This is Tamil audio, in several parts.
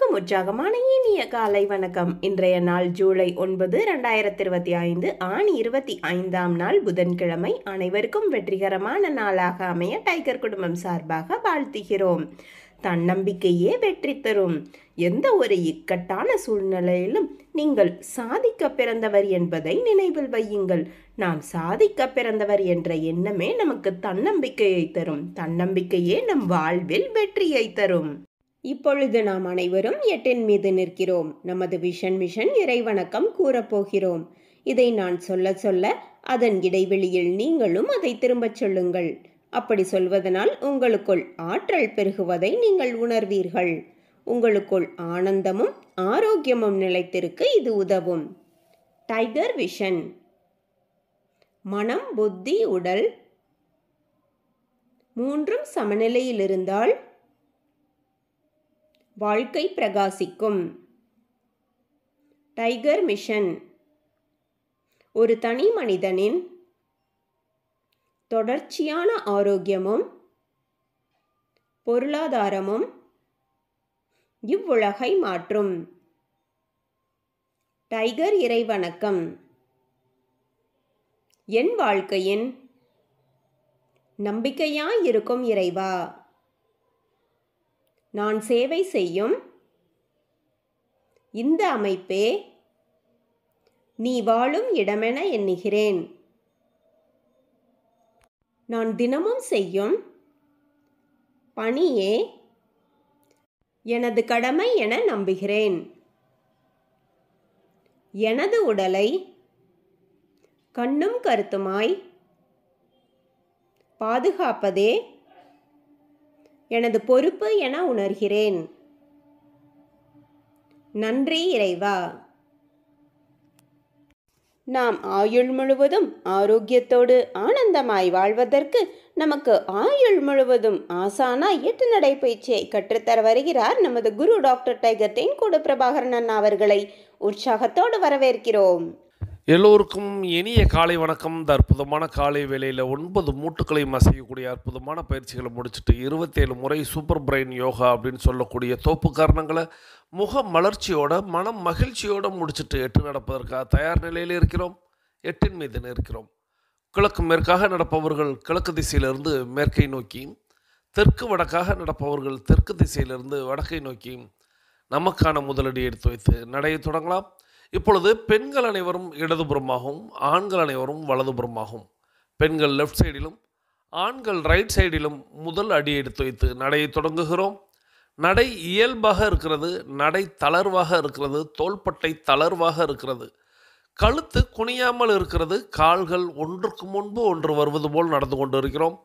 அனைவருக்கும் உற்சாகமான இனிய காலை வணக்கம். இன்றைய நாள் ஜூலை 9, 2025 ஆணி 25ஆம் நாள் புதன்கிழமை. அனைவருக்கும் வெற்றிகரமான நாளாக அமைய டைகர் குடும்பம் சார்பாக வாழ்த்துகிறோம். தன்னம்பிக்கையே வெற்றி தரும். எந்த ஒரு இக்கட்டான சூழ்நிலையிலும் நீங்கள் சாதிக்க பிறந்தவர் என்பதை நினைவில் வையுங்கள். நாம் சாதிக்க பிறந்தவர் என்ற எண்ணமே நமக்கு தன்னம்பிக்கையை தரும். தன்னம்பிக்கையே நம் வாழ்வில் வெற்றியை தரும். இப்பொழுது நாம் அனைவரும் 8 மீது நிற்கிறோம். நமது விஷன் மிஷன் இறைவணக்கம் கூறப்போகிறோம். இதை நான் சொல்ல சொல்ல அதன் இடைவெளியில் நீங்களும் அதை திரும்பச் சொல்லுங்கள். அப்படி சொல்வதனால் உங்களுக்குள் ஆற்றல் பெருகுவதை நீங்கள் உணர்வீர்கள். உங்களுக்குள் ஆனந்தமும் ஆரோக்கியமும் நிலைத்திருக்க இது உதவும். Tiger vision. மனம், புத்தி, உடல் மூன்றும் சமநிலையில் இருந்தால் வாழ்க்கை பிரகாசிக்கும். Tiger mission. ஒரு தனி மனிதனின் தொடர்ச்சியான ஆரோக்கியமும் பொருளாதாரமும் இவ்வுலகை மாற்றும். டைகர் இறைவணக்கம். என் வாழ்க்கையின் நம்பிக்கையாயிருக்கும் இறைவா, நான் சேவை செய்யும் இந்த அமைப்பே நீ வாழும் இடமென எண்ணுகிறேன். நான் தினமும் செய்யும் பணியே எனது கடமை என நம்புகிறேன். எனது உடலை கண்ணும் கருத்துமாய் பாதுகாப்பதே எனது பொறுப்பு என உணர்கிறேன். நன்றி இறைவா. நாம் ஆயுள் முழுவதும் ஆரோக்கியத்தோடு ஆனந்தமாய் வாழ்வதற்கு நமக்கு ஆயுள் முழுவதும் ஆசானாய் 8 நடைப்பயிற்சியை கற்றுத்தர வருகிறார் நமது குரு டாக்டர் டைகர் தேன்கூடு பிரபாகரன் அண்ணா அவர்களை உற்சாகத்தோடு வரவேற்கிறோம். எல்லோருக்கும் இனிய காலை வணக்கம். இந்த அற்புதமான காலை வேளையில் 9 மூட்டுக்களையும் அசையக்கூடிய அற்புதமான பயிற்சிகளை முடிச்சுட்டு 27 முறை சூப்பர் பிரெயின் யோகா அப்படின்னு சொல்லக்கூடிய தோப்பு காரணங்களை முக மலர்ச்சியோட மனம் மகிழ்ச்சியோடு முடிச்சுட்டு 8 நடப்பதற்காக தயார் நிலையில் இருக்கிறோம். 8 மீது இருக்கிறோம். கிழக்கு மேற்காக நடப்பவர்கள் கிழக்கு திசையிலிருந்து மேற்கை நோக்கியும், தெற்கு வடக்காக நடப்பவர்கள் தெற்கு திசையிலிருந்து வடக்கை நோக்கியும் நமக்கான முதலடி எடுத்து வைத்து நடையை தொடங்கலாம். இப்பொழுது பெண்கள் அனைவரும் இடதுபுறமாகவும் ஆண்கள் அனைவரும் வலதுபுறமாகவும், பெண்கள் லெஃப்ட் சைடிலும் ஆண்கள் ரைட் சைடிலும் முதல் அடி எடுத்து வைத்து நடையை தொடங்குகிறோம். நடை இயல்பாக இருக்கிறது, நடை தளர்வாக இருக்கிறது, தோள்பட்டை தளர்வாக இருக்கிறது, கழுத்து குனியாமல் இருக்கிறது, கால்கள் ஒன்றுக்கு முன்பு ஒன்று வருவது போல் நடந்து கொண்டு இருக்கிறோம்.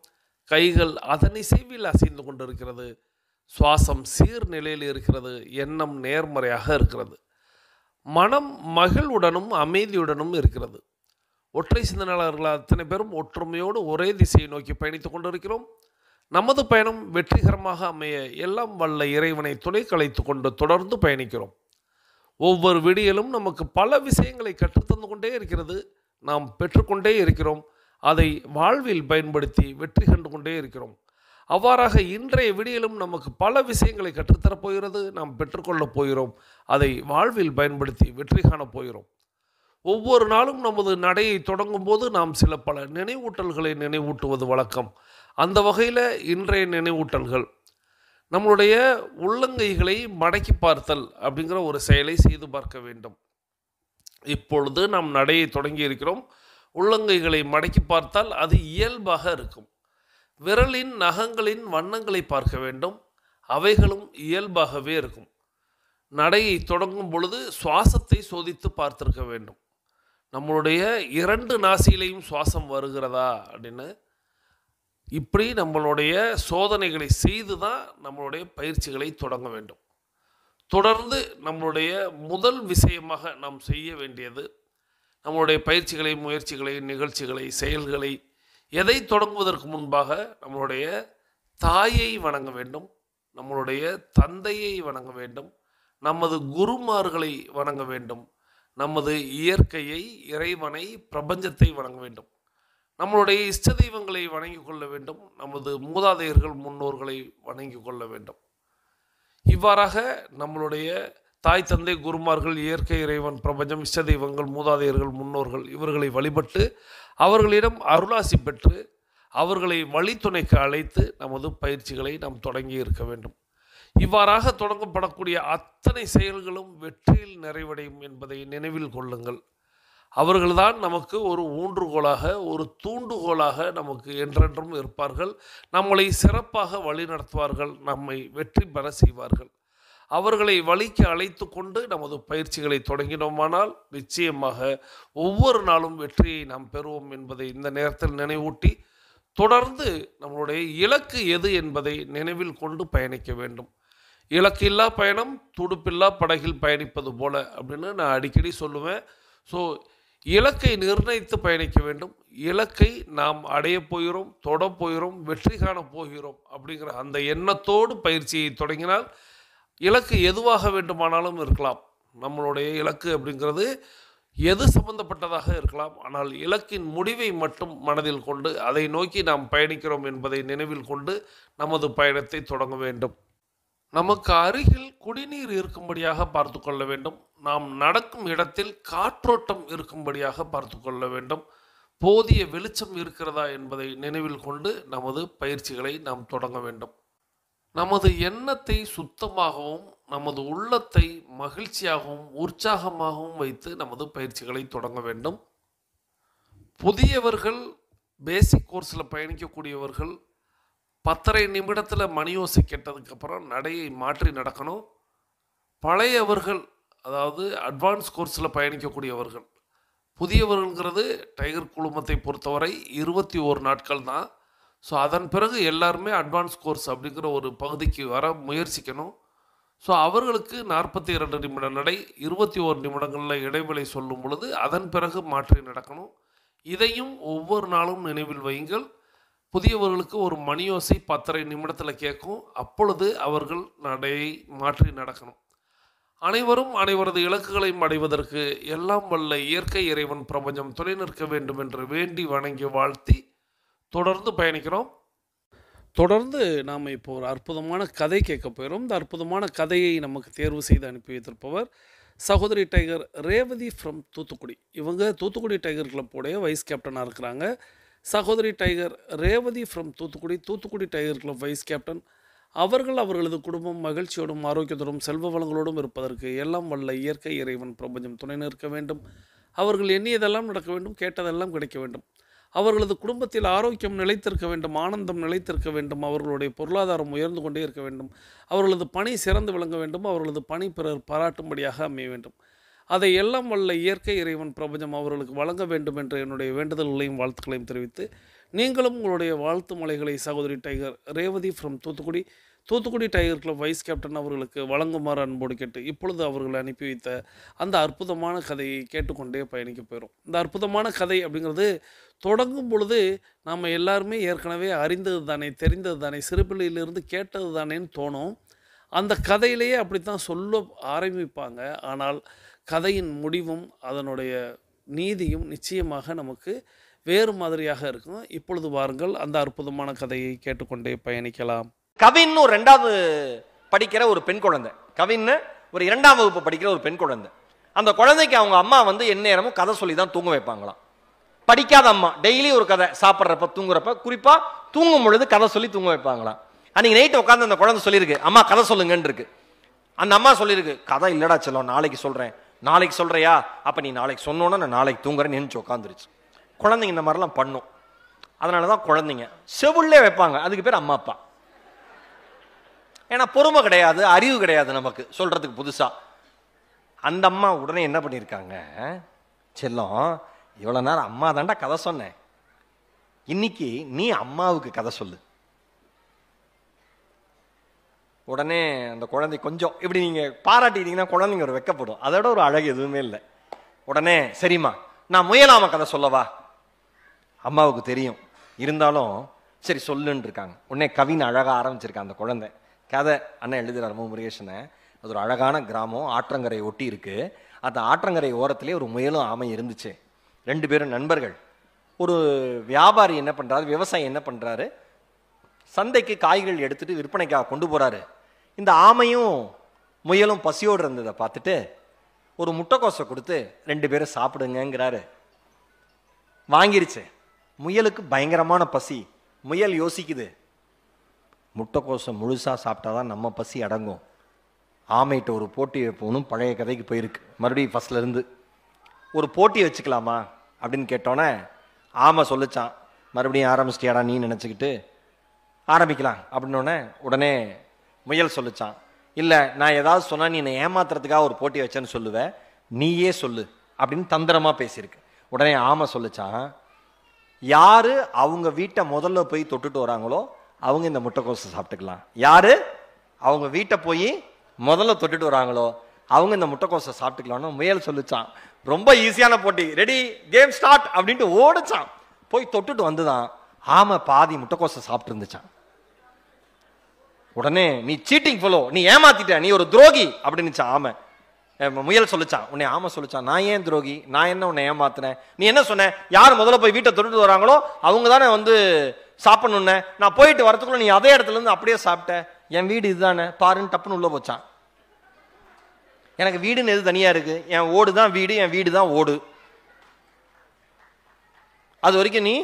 கைகள் அதன் இசைவில் அசைந்து கொண்டிருக்கிறது. சுவாசம் சீர்நிலையில் இருக்கிறது. எண்ணம் நேர்மறையாக இருக்கிறது. மனம் மகிழ்வுடனும் அமைதியுடனும் இருக்கிறது. ஒற்றை சிந்தனையாளர்கள் அத்தனை பேரும் ஒற்றுமையோடு ஒரே திசையை நோக்கி பயணித்துக் கொண்டிருக்கிறோம். நமது பயணம் வெற்றிகரமாக அமைய எல்லாம் வல்ல இறைவனை துணை கலைத்து கொண்டு தொடர்ந்து பயணிக்கிறோம். ஒவ்வொரு விடியலும் நமக்கு பல விஷயங்களை கற்றுத்தந்து கொண்டே இருக்கிறது. நாம் பெற்றுக்கொண்டே இருக்கிறோம். அதை வாழ்வில் பயன்படுத்தி வெற்றி கண்டு கொண்டே இருக்கிறோம். அவ்வாறாக இன்றைய விடியலும் நமக்கு பல விஷயங்களை கற்றுத்தரப் போகிறது. நாம் பெற்றுக்கொள்ளப் போகிறோம். அதை வாழ்வில் பயன்படுத்தி வெற்றி காணப் போகிறோம். ஒவ்வொரு நாளும் நமது நடையை தொடங்கும் போது நாம் சில பல நினைவூட்டல்களை நினைவூட்டுவது வழக்கம். அந்த வகையில் இன்றைய நினைவூட்டல்கள், நம்மளுடைய உள்ளங்கைகளை மடக்கி பார்த்தல் அப்படிங்கிற ஒரு செயலை செய்து பார்க்க வேண்டும். இப்பொழுது நாம் நடையை தொடங்கி இருக்கிறோம். உள்ளங்கைகளை மடக்கி பார்த்தால் அது இயல்பாக இருக்கும். விரலின் நகங்களின் வண்ணங்களை பார்க்க வேண்டும். அவைகளும் இயல்பாகவே இருக்கும். நடையை தொடங்கும் பொழுது சுவாசத்தை சோதித்து பார்த்திருக்க வேண்டும். நம்மளுடைய 2 நாசியிலையும் சுவாசம் வருகிறதா அப்படின்னு இப்படி நம்மளுடைய சோதனைகளை செய்து தான் நம்மளுடைய பயிற்சிகளை தொடங்க வேண்டும். தொடர்ந்து நம்மளுடைய முதல் விஷயமாக நாம் செய்ய வேண்டியது, நம்மளுடைய பயிற்சிகளை, முயற்சிகளை, நிகழ்ச்சிகளை, செயல்களை எதை தொடங்குவதற்கு முன்பாக நம்மளுடைய தாயை வணங்க வேண்டும், நம்மளுடைய தந்தையை வணங்க வேண்டும், நமது குருமார்களை வணங்க வேண்டும், நமது இயற்கையை, இறைவனை, பிரபஞ்சத்தை வணங்க வேண்டும், நம்மளுடைய இஷ்ட தெய்வங்களை வணங்கி கொள்ள வேண்டும், நமது மூதாதையர்கள் முன்னோர்களை வணங்கி கொள்ள வேண்டும். இவ்வாறாக நம்மளுடைய தாய் தந்தை குருமார்கள், இயற்கை இறைவன், பிரபஞ்சம், இஷ்ட தெய்வங்கள், மூதாதையர்கள், முன்னோர்கள் இவர்களை வழிபட்டு அவர்களிடம் அருளாசி பெற்று அவர்களை வழித்துணைக்கு அழைத்து நமது பயிற்சிகளை நாம் தொடங்கி இருக்க வேண்டும். இவ்வாறாக தொடங்கப்படக்கூடிய அத்தனை செயல்களும் வெற்றியில் நிறைவடையும் என்பதை நினைவில் கொள்ளுங்கள். அவர்கள்தான் நமக்கு ஒரு ஊன்றுகோலாக, ஒரு தூண்டுகோலாக நமக்கு என்றென்றும் இருப்பார்கள். நம்மளை சிறப்பாக வழிநடத்துவார்கள், நம்மை வெற்றி பெற செய்வார்கள். அவர்களை வழிக்கு அழைத்து கொண்டு நமது பயிற்சிகளை தொடங்கினோமானால் நிச்சயமாக ஒவ்வொரு நாளும் வெற்றியை நாம் பெறுவோம் என்பதை இந்த நேரத்தில் நினைவூட்டி, தொடர்ந்து நம்மளுடைய இலக்கு எது என்பதை நினைவில் கொண்டு பயணிக்க வேண்டும். இலக்கில்லா பயணம் துடுப்பில்லா படகில் பயணிப்பது போல அப்படின்னு நான் அடிக்கடி சொல்லுவேன். ஸோ இலக்கை நிர்ணயித்து பயணிக்க வேண்டும். இலக்கை நாம் அடைய போகிறோம், தொட போகிறோம், வெற்றி காண போகிறோம் அப்படிங்கிற அந்த எண்ணத்தோடு பயிற்சியை தொடங்கினால் இலக்கு எதுவாக வேண்டுமானாலும் இருக்கலாம். நம்மளுடைய இலக்கு அப்படிங்கிறது எது சம்பந்தப்பட்டதாக இருக்கலாம். ஆனால் இலக்கின் முடிவை மட்டும் மனதில் கொண்டு அதை நோக்கி நாம் பயணிக்கிறோம் என்பதை நினைவில் கொண்டு நமது பயணத்தை தொடங்க வேண்டும். நமக்கு அருகில் குடிநீர் இருக்கும்படியாக பார்த்து கொள்ள வேண்டும். நாம் நடக்கும் இடத்தில் காற்றோட்டம் இருக்கும்படியாக பார்த்து கொள்ள வேண்டும். போதிய வெளிச்சம் இருக்கிறதா என்பதை நினைவில் கொண்டு நமது பயிற்சிகளை நாம் தொடங்க வேண்டும். நமது எண்ணத்தை சுத்தமாகவும் நமது உள்ளத்தை மகிழ்ச்சியாகவும் உற்சாகமாகவும் வைத்து நமது பயிற்சிகளை தொடங்க வேண்டும். புதியவர்கள், பேசிக் கோர்ஸில் பயணிக்கக்கூடியவர்கள் 10:30 நிமிடத்தில் மணியோசை கேட்டதுக்கப்புறம் நடையை மாற்றி நடக்கணும். பழையவர்கள், அதாவது அட்வான்ஸ் கோர்ஸில் பயணிக்கக்கூடியவர்கள், புதியவர்கள்ங்கிறது டைகர் குழுமத்தை பொறுத்தவரை 21 நாட்கள் தான். ஸோ அதன் பிறகு எல்லாருமே அட்வான்ஸ் கோர்ஸ் அப்படிங்கிற ஒரு பகுதிக்கு வர முயற்சிக்கணும். ஸோ அவர்களுக்கு 42 நிமிட நடை, 21 நிமிடங்களில் இடைவெளி சொல்லும் பொழுது அதன் பிறகு மாற்றி நடக்கணும். இதையும் ஒவ்வொரு நாளும் நினைவில் வையுங்கள். புதியவர்களுக்கு ஒரு மணியோசை 10:30 நிமிடத்தில் கேட்கும். அப்பொழுது அவர்கள் நடையை மாற்றி நடக்கணும். அனைவரும் அனைவரது இலக்குகளையும் அடைவதற்கு எல்லாம் வல்ல இயற்கை இறைவன் பிரபஞ்சம் துணை நிற்க வேண்டும் என்று வேண்டி வணங்கி வாழ்த்தி தொடர்ந்து பயணிக்கிறோம். தொடர்ந்து நாம் இப்போ ஒரு அற்புதமான கதை கேட்க போகிறோம். இந்த அற்புதமான கதையை நமக்கு தேர்வு செய்து அனுப்பி வைத்திருப்பவர் சகோதரி டைகர் ரேவதி ஃப்ரம் தூத்துக்குடி. இவங்க தூத்துக்குடி டைகர் கிளப்போடைய வைஸ் கேப்டனாக இருக்கிறாங்க. சகோதரி tiger Revathi from Thoothukudi tiger club vice captain. அவர்களது குடும்பம் மகிழ்ச்சியோடும் ஆரோக்கியத்தோடும் செல்வ வளங்களோடும் இருப்பதற்கு எல்லாம் வல்ல இயற்கை இறைவன் பிரபஞ்சம் துணை நிற்க வேண்டும். அவர்கள் எண்ணியதெல்லாம் நடக்க வேண்டும், கேட்டதெல்லாம் கிடைக்க வேண்டும். அவர்களது குடும்பத்தில் ஆரோக்கியம் நிலைத்திருக்க வேண்டும், ஆனந்தம் நிலைத்திருக்க வேண்டும். அவர்களுடைய பொருளாதாரம் உயர்ந்து கொண்டே இருக்க வேண்டும். அவர்களது பணி சிறந்து விளங்க வேண்டும். அவர்களது பணி பிறர் பாராட்டும்படியாக அமைய வேண்டும். அதை எல்லாம் வல்ல இயற்கை இறைவன் பிரபஞ்சம் அவர்களுக்கு வழங்க வேண்டும் என்ற என்னுடைய வேண்டுதல்களையும் வாழ்த்துக்களையும் தெரிவித்து, நீங்களும் உங்களுடைய வாழ்த்து மலைகளை சகோதரி tiger Revathi from Thoothukudi tiger club vice captain அவர்களுக்கு வழங்குமாறு அன்போடு கேட்டு, இப்பொழுது அவர்கள் அனுப்பி வைத்த அந்த அற்புதமான கதையை கேட்டுக்கொண்டே பயணிக்க போயிடும். இந்த அற்புதமான கதை அப்படிங்கிறது தொடங்கும் பொழுது நாம் எல்லாருமே ஏற்கனவே அறிந்தது தானே, தெரிந்தது தானே, சிறுபிள்ளையிலிருந்து கேட்டது தானேன்னு தோணும். அந்த கதையிலேயே அப்படித்தான் சொல்ல ஆரம்பிப்பாங்க. ஆனால் கதையின் முடிவும் அதனுடைய நீதியும் நிச்சயமாக நமக்கு வேறு மாதிரியாக இருக்கும். இப்பொழுது வாருங்கள் அந்த அற்புதமான கதையை கேட்டுக்கொண்டே பயணிக்கலாம். கவின் ஒரு 2வது படிக்கிற ஒரு பெண் குழந்தை. கவின் ஒரு 2ஆம் வகுப்பு படிக்கிற ஒரு பெண் குழந்தை. அந்த குழந்தைக்கு அவங்க அம்மா எந்நேரமும் கதை சொல்லி தான் தூங்க வைப்பாங்களாம். படிக்காத அம்மா டெய்லி ஒரு கதை, சாப்பிட்றப்ப தூங்குறப்ப குறிப்பா தூங்கும் பொழுது கதை சொல்லி தூங்க வைப்பாங்களாம். அன்னைக்கு நைட்டு உட்காந்து அந்த குழந்தை சொல்லியிருக்கு, அம்மா கதை சொல்லுங்கன்னு இருக்கு. அந்த அம்மா சொல்லியிருக்கு, கதை இல்லடா செல்லம், நாளைக்கு சொல்றேன். நாளைக்கு சொல்றியா? அப்ப நீ நாளைக்கு சொன்னோன்னா நான் நாளைக்கு தூங்குறேன்னு நினைச்சு உட்காந்துருச்சு. குழந்தைங்க இந்த மாதிரிலாம் பண்ணும். அதனாலதான் குழந்தைங்க செவுள்ளே வைப்பாங்க. அதுக்கு பேர் அம்மா அப்பா. ஏன்னா பொறுமை கிடையாது, அறிவு கிடையாது நமக்கு சொல்றதுக்கு புதுசா. அந்த அம்மா உடனே என்ன பண்ணியிருக்காங்க, செல்லம் இவ்வளவு நேரம் அம்மா தாண்டா கதை சொன்னேன், இன்னைக்கு நீ அம்மாவுக்கு கதை சொல்லு. உடனே அந்த குழந்தை கொஞ்சம் இப்படி நீங்க பாராட்டிட்டீங்கன்னா குழந்தைங்க ஒரு வெக்கப்படும். அதோட ஒரு அழகு எதுவுமே இல்லை. உடனே சரிம்மா நான் முயலாம கதை சொல்லவா? அம்மாவுக்கு தெரியும், இருந்தாலும் சரி சொல்லுன்னு இருக்காங்க. உடனே கவின் அழகா ஆரம்பிச்சிருக்காங்க. அந்த குழந்தை கதை அண்ணன் எழுதுறாரு முருகேசனை. அது ஒரு அழகான கிராமம், ஆற்றங்கரை ஒட்டி இருக்கு. அந்த ஆற்றங்கரை ஓரத்திலே ஒரு முயலும் ஆமை இருந்துச்சு. 2 பேரும் நண்பர்கள். ஒரு வியாபாரி என்ன பண்றாரு, விவசாயி என்ன பண்றாரு, சந்தைக்கு காய்கள் எடுத்துட்டு விற்பனைக்காக கொண்டு போறாரு. இந்த ஆமையும் முயலும் பசியோடு இருந்ததை பார்த்துட்டு ஒரு முட்டைக்கோசை கொடுத்து 2 பேரும் சாப்பிடுங்கிறாரு. வாங்கிருச்சு. முயலுக்கு பயங்கரமான பசி. முயல் யோசிக்குது, முட்டைக்கோசை முழுசாக சாப்பிட்டாதான் நம்ம பசி அடங்கும். ஆமைகிட்ட ஒரு போட்டி வைப்போனும் பழைய கதைக்கு போயிருக்கு. மறுபடியும் ஃபஸ்ட்லேருந்து ஒரு போட்டி வச்சுக்கலாமா அப்படின்னு கேட்டோன்னே ஆமை சொல்லிச்சான், மறுபடியும் ஆரம்பிச்சிட்டியாடா நீ நினச்சிக்கிட்டு, ஆரம்பிக்கலாம் அப்படின்னோடனே உடனே முயல் சொல்லிச்சான், இல்லை நான் ஏதாவது சொன்னால் நீ என்னை ஏமாத்துறதுக்காக ஒரு போட்டி வச்சேன்னு சொல்லுவேன், நீயே சொல்லு அப்படின்னு தந்திரமாக பேசியிருக்கு. உடனே ஆமை சொல்லிச்சான், யாரு அவங்க வீட்டை முதல்ல போய் தொட்டுட்டு வராங்களோ அவங்க இந்த முட்டைக்கோசை சாப்பிட்டுக்கலாம். யாரு அவங்க வீட்டை போய் முதல்ல தொட்டுட்டு வராங்களோ அவங்க இந்த முட்டைக்கோசை சாப்பிட்டுக்கலாம்னு முயல் சொல்லிச்சான். ரொம்ப ஈஸியான போட்டி, ரெடி கேம் ஸ்டார்ட் அப்படின்ட்டு ஓடிச்சான். போய் தொட்டுட்டு வந்துதான் ஆமை பாதி முட்டைக்கோசை சாப்பிட்டு இருந்துச்சான். உடனே நீ சீட்டிங் ஃபெலோ, நீ ஏமாத்திட்ட, நீ ஒரு துரோகி அப்படின்னுச்சான் ஆமை. முயல் சொல்லிச்சான். உன்னை ஆமை சொல்லிச்சான், நான் ஏன் துரோகி, நான் என்ன உன்னை ஏமாத்தினேன், நீ என்ன சொன்ன, யார் முதல்ல போய் வீட்டை தொட்டுட்டு வராங்களோ அவங்க தானே வந்து சாப்பிடணுன்னு, நான் போயிட்டு வரதுக்குள்ள நீ அதே இடத்துல இருந்து அப்படியே சாப்பிட்ட, என் வீடு இதுதானே பாருன்னு டப்புன்னு உள்ள போச்சான். எனக்கு வீடுன்னு எது தனியா இருக்கு, என் ஓடு தான் வீடு, என் வீடு தான் ஓடு, அது வரைக்கும் நீ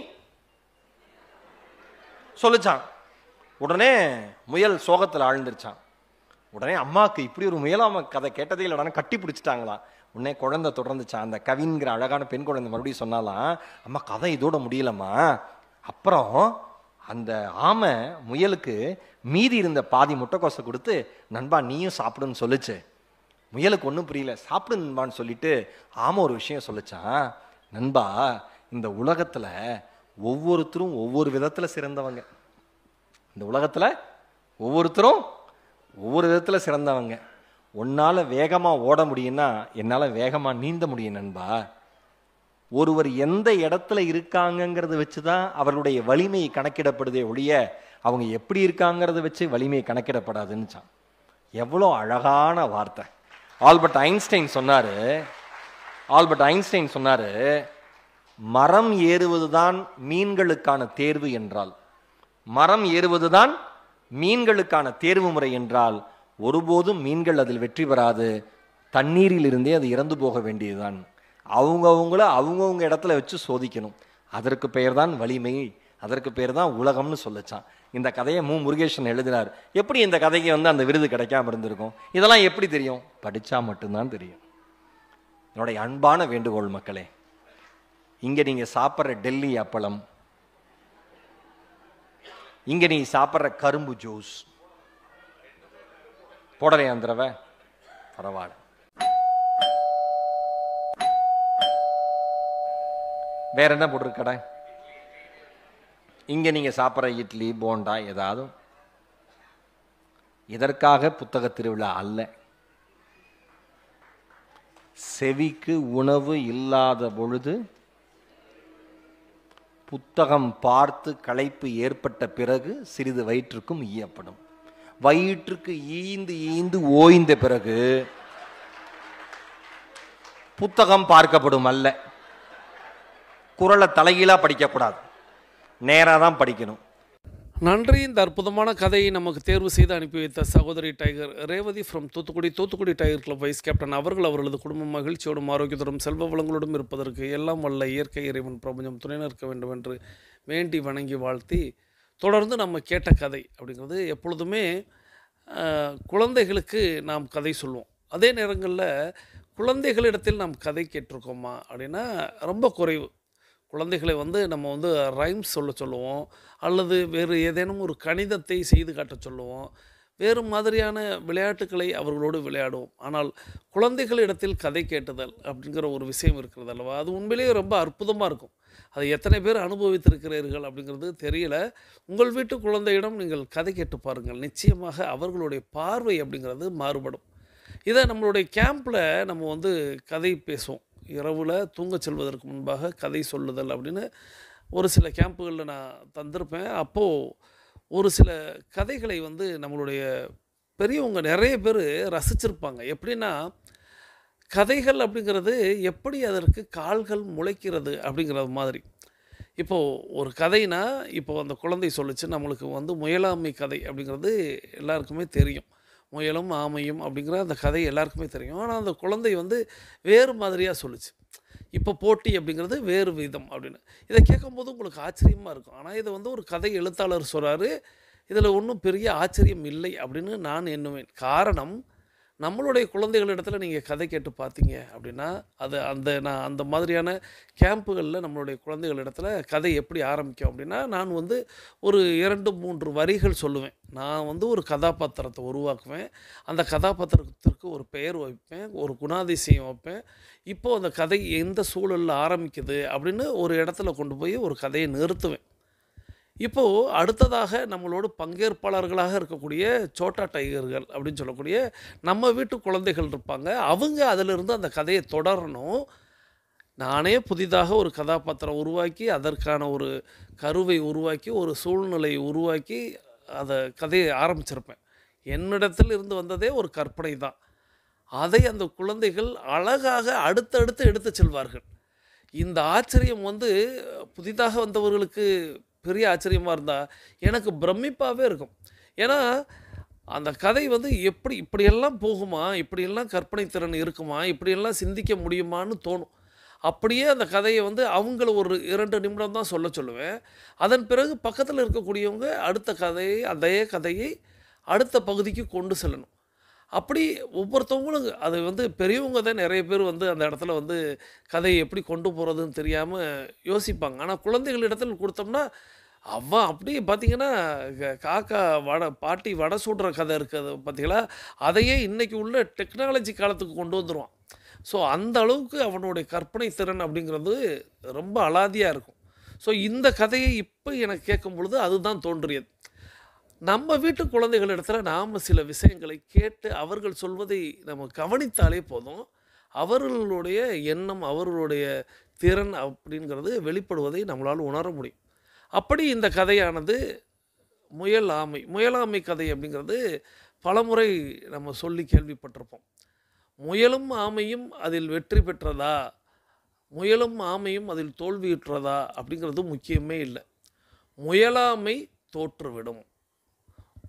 சொல்லிச்சான். உடனே முயல் சோகத்தில் ஆழ்ந்துருச்சான். உடனே அம்மாவுக்கு இப்படி ஒரு முயலாம கதை கேட்டதே இல்லைடான்னு கட்டி பிடிச்சிட்டாங்களாம். உடனே குழந்தை தொடர்ந்துச்சான். அந்த கவின்கிற அழகான பெண் குழந்தை மறுபடியும் சொன்னாலாம், அம்மா கதை இதோட முடியலம்மா, அப்புறம் அந்த ஆமை முயலுக்கு மீதி இருந்த பாதி முட்டைக்கோசை கொடுத்து நண்பா நீயும் சாப்பிடுன்னு சொல்லிச்சு. முயலுக்கு ஒன்றும் புரியல, சாப்பிடு நண்பான்னு சொல்லிட்டு ஆமை ஒரு விஷயம் சொல்லிச்சான், நண்பா இந்த உலகத்தில் ஒவ்வொருத்தரும் ஒவ்வொரு விதத்தில் சிறந்தவங்க, இந்த உலகத்தில் ஒவ்வொருத்தரும் ஒவ்வொரு விதத்தில் சிறந்தவங்க, உன்னால் வேகமாக ஓட முடியும்னா என்னால் வேகமாக நீந்த முடியும் நண்பா, ஒருவர் எந்த இடத்துல இருக்காங்கிறத வச்சு தான் அவர்களுடைய வலிமையை கணக்கிடப்படுதே ஒழிய அவங்க எப்படி இருக்காங்கிறத வச்சு வலிமையை கணக்கிடப்படாதுன்னுச்சான். எவ்வளோ அழகான வார்த்தை. ஆல்பர்ட் ஐன்ஸ்டைன் சொன்னாரு, மரம் ஏறுவதுதான் மீன்களுக்கான தேர்வு என்றால், மரம் ஏறுவதுதான் மீன்களுக்கான தேர்வு முறை என்றால் ஒருபோதும் மீன்கள் அதில் வெற்றி பெறாது, தண்ணீரில் இருந்தே அது இறந்து போக வேண்டியதுதான். அவங்கவுங்கள அவங்கவுங்க இடத்துல வச்சு சோதிக்கணும், அதற்கு பெயர் தான் வலிமை, அதற்கு பேர் தான் உலகம்னு சொல்லிச்சான். இந்த கதையை முருகேசன் எழுதினார். எப்படி இந்த கதைக்கு வந்து அந்த விருது கிடைக்காம இருந்திருக்கும்? இதெல்லாம் எப்படி தெரியும்? படிச்சா மட்டும்தான் தெரியும். என்னுடைய அன்பான வேண்டுகோள் மக்களே, இங்க நீங்க சாப்பிட்ற டெல்லி அப்பளம், இங்க நீ சாப்பிட்ற கரும்பு ஜூஸ் போடலையா அந்த தடவை? பரவாயில்ல. வேற என்ன போட்டிருக்கடா? இங்க நீங்க சாப்பிட்ற இட்லி போண்டா ஏதாவது. இதற்காக புத்தக திருவிழா அல்ல. செவிக்கு உணவு இல்லாத பொழுது புத்தகம் பார்த்து களைப்பு ஏற்பட்ட பிறகு சிறிது வயிற்றுக்கும் ஈயப்படும், வயிற்றுக்கு ஈந்து ஈந்து ஓய்ந்த பிறகு புத்தகம் பார்க்கப்படும் அல்ல. குறளை தலைகீழா படிக்கக்கூடாது, நேராக தான் படிக்கணும். நன்றி. இந்த அற்புதமான கதையை நமக்கு தேர்வு செய்து அனுப்பி வைத்த சகோதரி tiger Revathi from Thoothukudi tiger club vice captain அவர்கள் அவர்களது குடும்பம் மகிழ்ச்சியோடும் ஆரோக்கியத்தோடும் செல்வ வளங்களோடும் இருப்பதற்கு எல்லாம் வல்ல இயற்கை இறைவன் பிரபஞ்சம் துணை நிற்க வேண்டும் என்று வேண்டி வணங்கி வாழ்த்தி, தொடர்ந்து நம்ம கேட்ட கதை அப்படிங்கிறது எப்பொழுதுமே குழந்தைகளுக்கு நாம் கதை சொல்லுவோம். அதே நேரங்களில் குழந்தைகளிடத்தில் நாம் கதை கேட்டிருக்கோமா அப்படின்னா ரொம்ப குறைவு. குழந்தைகளை வந்து நம்ம வந்து ரைம்ஸ் சொல்லுவோம், அல்லது வேறு ஏதேனும் ஒரு கணிதத்தை செய்து காட்ட சொல்லுவோம், வேறு மாதிரியான விளையாட்டுக்களை அவர்களோடு விளையாடுவோம். ஆனால் குழந்தைகளிடத்தில் கதை கேட்டுதல் அப்படிங்கிற ஒரு விஷயம் இருக்கிறது அல்லவா, அது உண்மையிலேயே ரொம்ப அற்புதமாக இருக்கும். அதை எத்தனை பேர் அனுபவித்திருக்கிறீர்கள் அப்படிங்கிறது தெரியல. உங்கள் வீட்டு குழந்தையிடம் நீங்கள் கதை கேட்டு பாருங்கள், நிச்சயமாக அவர்களுடைய பார்வை அப்படிங்கிறது மாறுபடும். இதை நம்மளுடைய கேம்பில் நம்ம வந்து கதை பேசுவோம். இரவில் தூங்க செல்வதற்கு முன்பாக கதை சொல்லுதல் அப்படின்னு ஒரு சில கேம்புகளில் நான் தந்திருப்பேன். அப்போது ஒரு சில கதைகளை வந்து நம்மளுடைய பெரியவங்க நிறைய பேர் ரசிச்சிருப்பாங்க. எப்படின்னா, கதைகள் அப்படிங்கிறது எப்படி அதற்கு கால்கள் முளைக்கிறது அப்படிங்கிறது மாதிரி. இப்போது ஒரு கதைனா, இப்போது அந்த குழந்தை சொல்லிச்சு, நம்மளுக்கு வந்து முயலாமை கதை அப்படிங்கிறது எல்லாருக்குமே தெரியும். முயலும் ஆமையும் அப்படிங்கிற அந்த கதை எல்லாருக்குமே தெரியும். ஆனால் அந்த குழந்தை வந்து வேறு மாதிரியாக சொல்லுச்சு. இப்போ போட்டி அப்படிங்கிறது வேறு விதம் அப்படின்னு. இதை கேட்கும்போது உங்களுக்கு ஆச்சரியமாக இருக்கும். ஆனால் இதை வந்து ஒரு கதை எழுத்தாளர் சொல்கிறாரு, இதில் ஒன்றும் பெரிய ஆச்சரியம் இல்லை அப்படின்னு நான் எண்ணுவேன். காரணம், நம்மளுடைய குழந்தைகளிடத்தில் நீங்கள் கதை கேட்டு பார்த்தீங்க அப்படின்னா, அது நான் அந்த மாதிரியான கேம்புகளில் நம்மளுடைய குழந்தைகளிடத்தில் கதை எப்படி ஆரம்பிக்கும் அப்படின்னா, நான் வந்து ஒரு 2, 3 வரிகள் சொல்லுவேன். நான் வந்து ஒரு கதாபாத்திரத்தை உருவாக்குவேன். அந்த கதாபாத்திரத்திற்கு ஒரு பெயர் வைப்பேன், ஒரு குணாதிசயம் வைப்பேன். இப்போது அந்த கதை எந்த சூழலில் ஆரம்பிக்குது அப்படின்னு ஒரு இடத்துல கொண்டு போய் ஒரு கதையை நிறுத்துவேன். இப்போது அடுத்ததாக நம்மளோட பங்கேற்பாளர்களாக இருக்கக்கூடிய சோட்டா டைகர்கள் அப்படின்னு சொல்லக்கூடிய நம்ம வீட்டு குழந்தைகள் இருப்பாங்க. அவங்க அதிலிருந்து அந்த கதையை தொடரணும். நானே புதிதாக ஒரு கதாபாத்திரம் உருவாக்கி, அதற்கான ஒரு கருவை உருவாக்கி, ஒரு சூழ்நிலையை உருவாக்கி அதை கதையை ஆரம்பிச்சிருப்பேன். என்னிடத்தில் இருந்து வந்ததே ஒரு கற்பனை தான். அதை அந்த குழந்தைகள் அழகாக அடுத்தடுத்து எடுத்து செல்வார்கள். இந்த ஆச்சரியம் வந்து புதிதாக வந்தவர்களுக்கு பெரிய ஆச்சரியமாக இருந்தால் எனக்கு பிரமிப்பாகவே இருக்கும். ஏன்னா அந்த கதை வந்து இப்படியெல்லாம் போகுமா, இப்படியெல்லாம் கற்பனை திறன் இருக்குமா, இப்படியெல்லாம் சிந்திக்க முடியுமான்னு தோணும். அப்படியே அந்த கதையை வந்து அவங்கள ஒரு 2 நிமிடம் தான் சொல்லுவேன். அதன் பிறகு பக்கத்தில் இருக்கக்கூடியவங்க அடுத்த கதையை, அதே கதையை அடுத்த பகுதிக்கு கொண்டு செல்லணும். அப்படி ஒவ்வொருத்தவங்களும் அது வந்து பெரியவங்க தான் நிறைய பேர் வந்து அந்த இடத்துல வந்து கதையை எப்படி கொண்டு போகிறதுன்னு தெரியாமல் யோசிப்பாங்க. ஆனால் குழந்தைகளிடத்தில் கொடுத்தோம்னா அப்படியே பார்த்தீங்கன்னா காக்கா பாட்டி வடை சுடுற கதை இருக்குது பார்த்தீங்களா, அதையே இன்றைக்கி உள்ள டெக்னாலஜி காலத்துக்கு கொண்டு வந்துடுவான். ஸோ அந்த அளவுக்கு அவனுடைய கற்பனை திறன் அப்படிங்கிறது ரொம்ப அலாதியாக இருக்கும். ஸோ இந்த கதையை இப்போ எனக்கு கேட்கும் பொழுது அதுதான் தோன்றியது. நம்ம வீட்டு குழந்தைகளிடத்துல நாம் சில விஷயங்களை கேட்டு அவர்கள் சொல்வதை நம்ம கவனித்தாலே போதும், அவர்களுடைய எண்ணம், அவர்களுடைய திறன் அப்படிங்கிறது வெளிப்படுவதை நம்மளால் உணர முடியும். அப்படி இந்த கதையானது முயலாமை கதை அப்படிங்கிறது பலமுறை நம்ம சொல்லி கேள்விப்பட்டிருப்போம். முயலும் ஆமையும் அதில் வெற்றி பெற்றதா, முயலும் ஆமையும் அதில் தோல்வியுற்றதா அப்படிங்கிறது முக்கியமே இல்லை. முயலாமை தோற்றுவிடும்,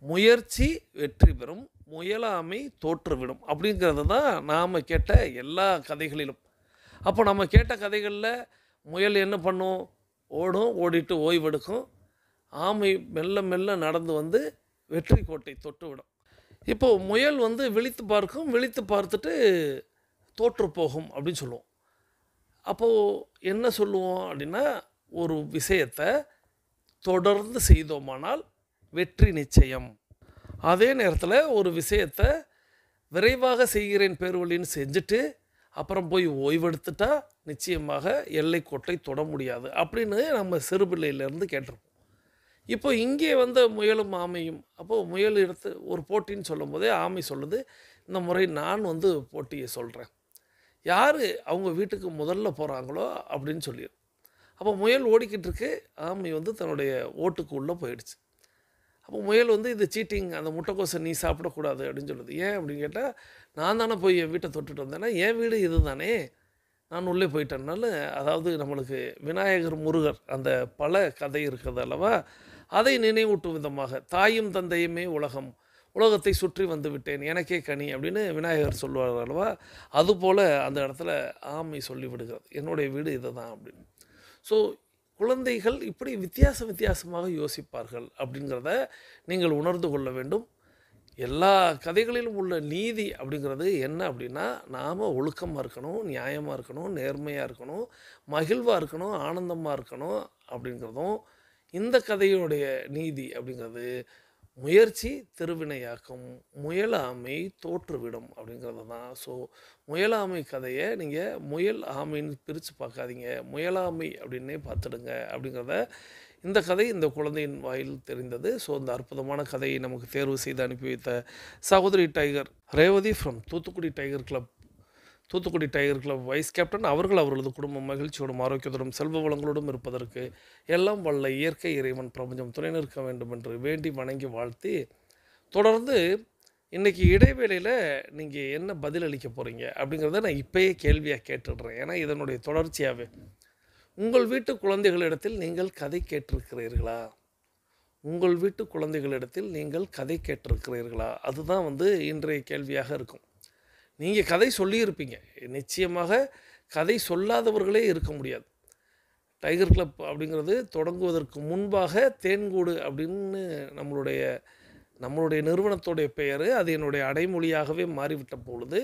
முயற்சி வெற்றி பெறும், முயலாமை தோற்றுவிடும் அப்படிங்கிறது தான் நாம் கேட்ட எல்லா கதைகளிலும். அப்போ நம்ம கேட்ட கதைகளில் முயல் என்ன பண்ணும், ஓடும், ஓடிட்டு ஓய்வெடுக்கும். ஆமை மெல்ல மெல்ல நடந்து வந்து வெற்றி கோட்டை தொட்டுவிடும். இப்போது முயல் வந்து விழித்து பார்க்கும், விழித்து பார்த்துட்டு தோற்று போகும் அப்படின்னு சொல்லுவோம். அப்போது என்ன சொல்லுவோம் அப்படின்னா, ஒரு விஷயத்தை தொடர்ந்து செய்தோமானால் வெற்றி நிச்சயம். அதே நேரத்தில் ஒரு விஷயத்தை விரைவாக செய்கிறேன் பேர்வழின்னு செஞ்சுட்டு அப்புறம் போய் ஓய்வெடுத்துட்டா நிச்சயமாக எல்லைக்கோட்டை தொட முடியாது அப்படின்னு நம்ம சிறுபிள்ளையிலேருந்து கேட்டிருப்போம். இப்போ இங்கே வந்த முயலும் ஆமையும், அப்போது முயல் எடுத்து ஒரு போட்டின்னு சொல்லும் போதே ஆமை சொல்லுது, இந்த முறை நான் வந்து போட்டியை சொல்கிறேன், யார் அவங்க வீட்டுக்கு முதல்ல போகிறாங்களோ அப்படின்னு சொல்லிடு. அப்போ முயல் ஓடிக்கிட்டு இருக்கு, ஆமை வந்து தன்னுடைய ஓட்டுக்கு உள்ளே போயிடுச்சு. அப்போ முயல் வந்து இது சீட்டிங், அந்த முட்டைக்கோசை நீ சாப்பிடக்கூடாது அப்படின்னு சொல்லுது. ஏன் அப்படின்னு கேட்டால், நான் தானே போய் என் வீட்டை தொட்டுட்டு வந்தேன்னா, என் வீடு இது தானே, நான் உள்ளே போயிட்டேன்னால. அதாவது நம்மளுக்கு விநாயகர் முருகர் அந்த பல கதை இருக்குது அல்லவா, அதை நினைவூட்டும் விதமாக தாயும் தந்தையுமே உலகத்தை சுற்றி வந்து விட்டேன் எனக்கே கனி அப்படின்னு விநாயகர் சொல்லுவார் அல்லவா, அதுபோல் அந்த இடத்துல ஆமை சொல்லிவிடுகிறது என்னுடைய வீடு இது தான் அப்படின்னு. ஸோ குழந்தைகள் இப்படி வித்தியாசமாக யோசிப்பார்கள் அப்படிங்கிறத நீங்கள் உணர்ந்து கொள்ள வேண்டும். எல்லா கதைகளிலும் உள்ள நீதி அப்படிங்கிறது என்ன அப்படின்னா, நாம் ஒழுக்கமாக இருக்கணும், நியாயமாக இருக்கணும், நேர்மையாக இருக்கணும், மகிழ்வாக இருக்கணும், ஆனந்தமாக இருக்கணும் அப்படிங்கிறதும் இந்த கதையுடைய நீதி அப்படிங்கிறது. முயற்சி திருவினையாக்கும், முயலாமை தோற்றுவிடும் அப்படிங்கிறது தான். ஸோ முயலாமை கதையை நீங்கள் முயல் ஆமைன்னு பிரித்து பார்க்காதீங்க, முயலாமை அப்படின்னே பார்த்துடுங்க அப்படிங்கிறத இந்த கதை இந்த குழந்தையின் வாயில் தெரிந்தது. ஸோ இந்த அற்புதமான கதையை நமக்கு தேர்வு செய்து அனுப்பி வைத்த சகோதரி tiger Revathi from Thoothukudi tiger club vice captain அவர்கள் அவர்களது குடும்பம் மகிழ்ச்சியோடும் ஆரோக்கியத்தோடும் செல்வ வளங்களோடும் இருப்பதற்கு எல்லாம் வல்ல இயற்கை இறைவன் பிரபஞ்சம் துணை நிற்க வேண்டும் என்று வேண்டி வணங்கி வாழ்த்தி, தொடர்ந்து இன்றைக்கி இடைவேளையில் நீங்கள் என்ன பதில் அளிக்க போகிறீங்க அப்படிங்கிறத நான் இப்போயே கேள்வியாக கேட்டுடுறேன். ஏன்னா இதனுடைய தொடர்ச்சியாகவே உங்கள் வீட்டு குழந்தைகளிடத்தில் நீங்கள் கதை கேட்டிருக்கிறீர்களா? உங்கள் வீட்டு குழந்தைகளிடத்தில் நீங்கள் கதை கேட்டிருக்கிறீர்களா? அதுதான் இன்றைய கேள்வியாக இருக்கும். நீங்கள் கதை சொல்லியிருப்பீங்க. நிச்சயமாக கதை சொல்லாதவர்களே இருக்க முடியாது. டைகர் கிளப் அப்படிங்கிறது தொடங்குவதற்கு முன்பாக தேன்கூடு அப்படின்னு நம்மளுடைய நிறுவனத்துடைய பெயர். அது என்னுடைய அடைமொழியாகவே மாறிவிட்ட பொழுது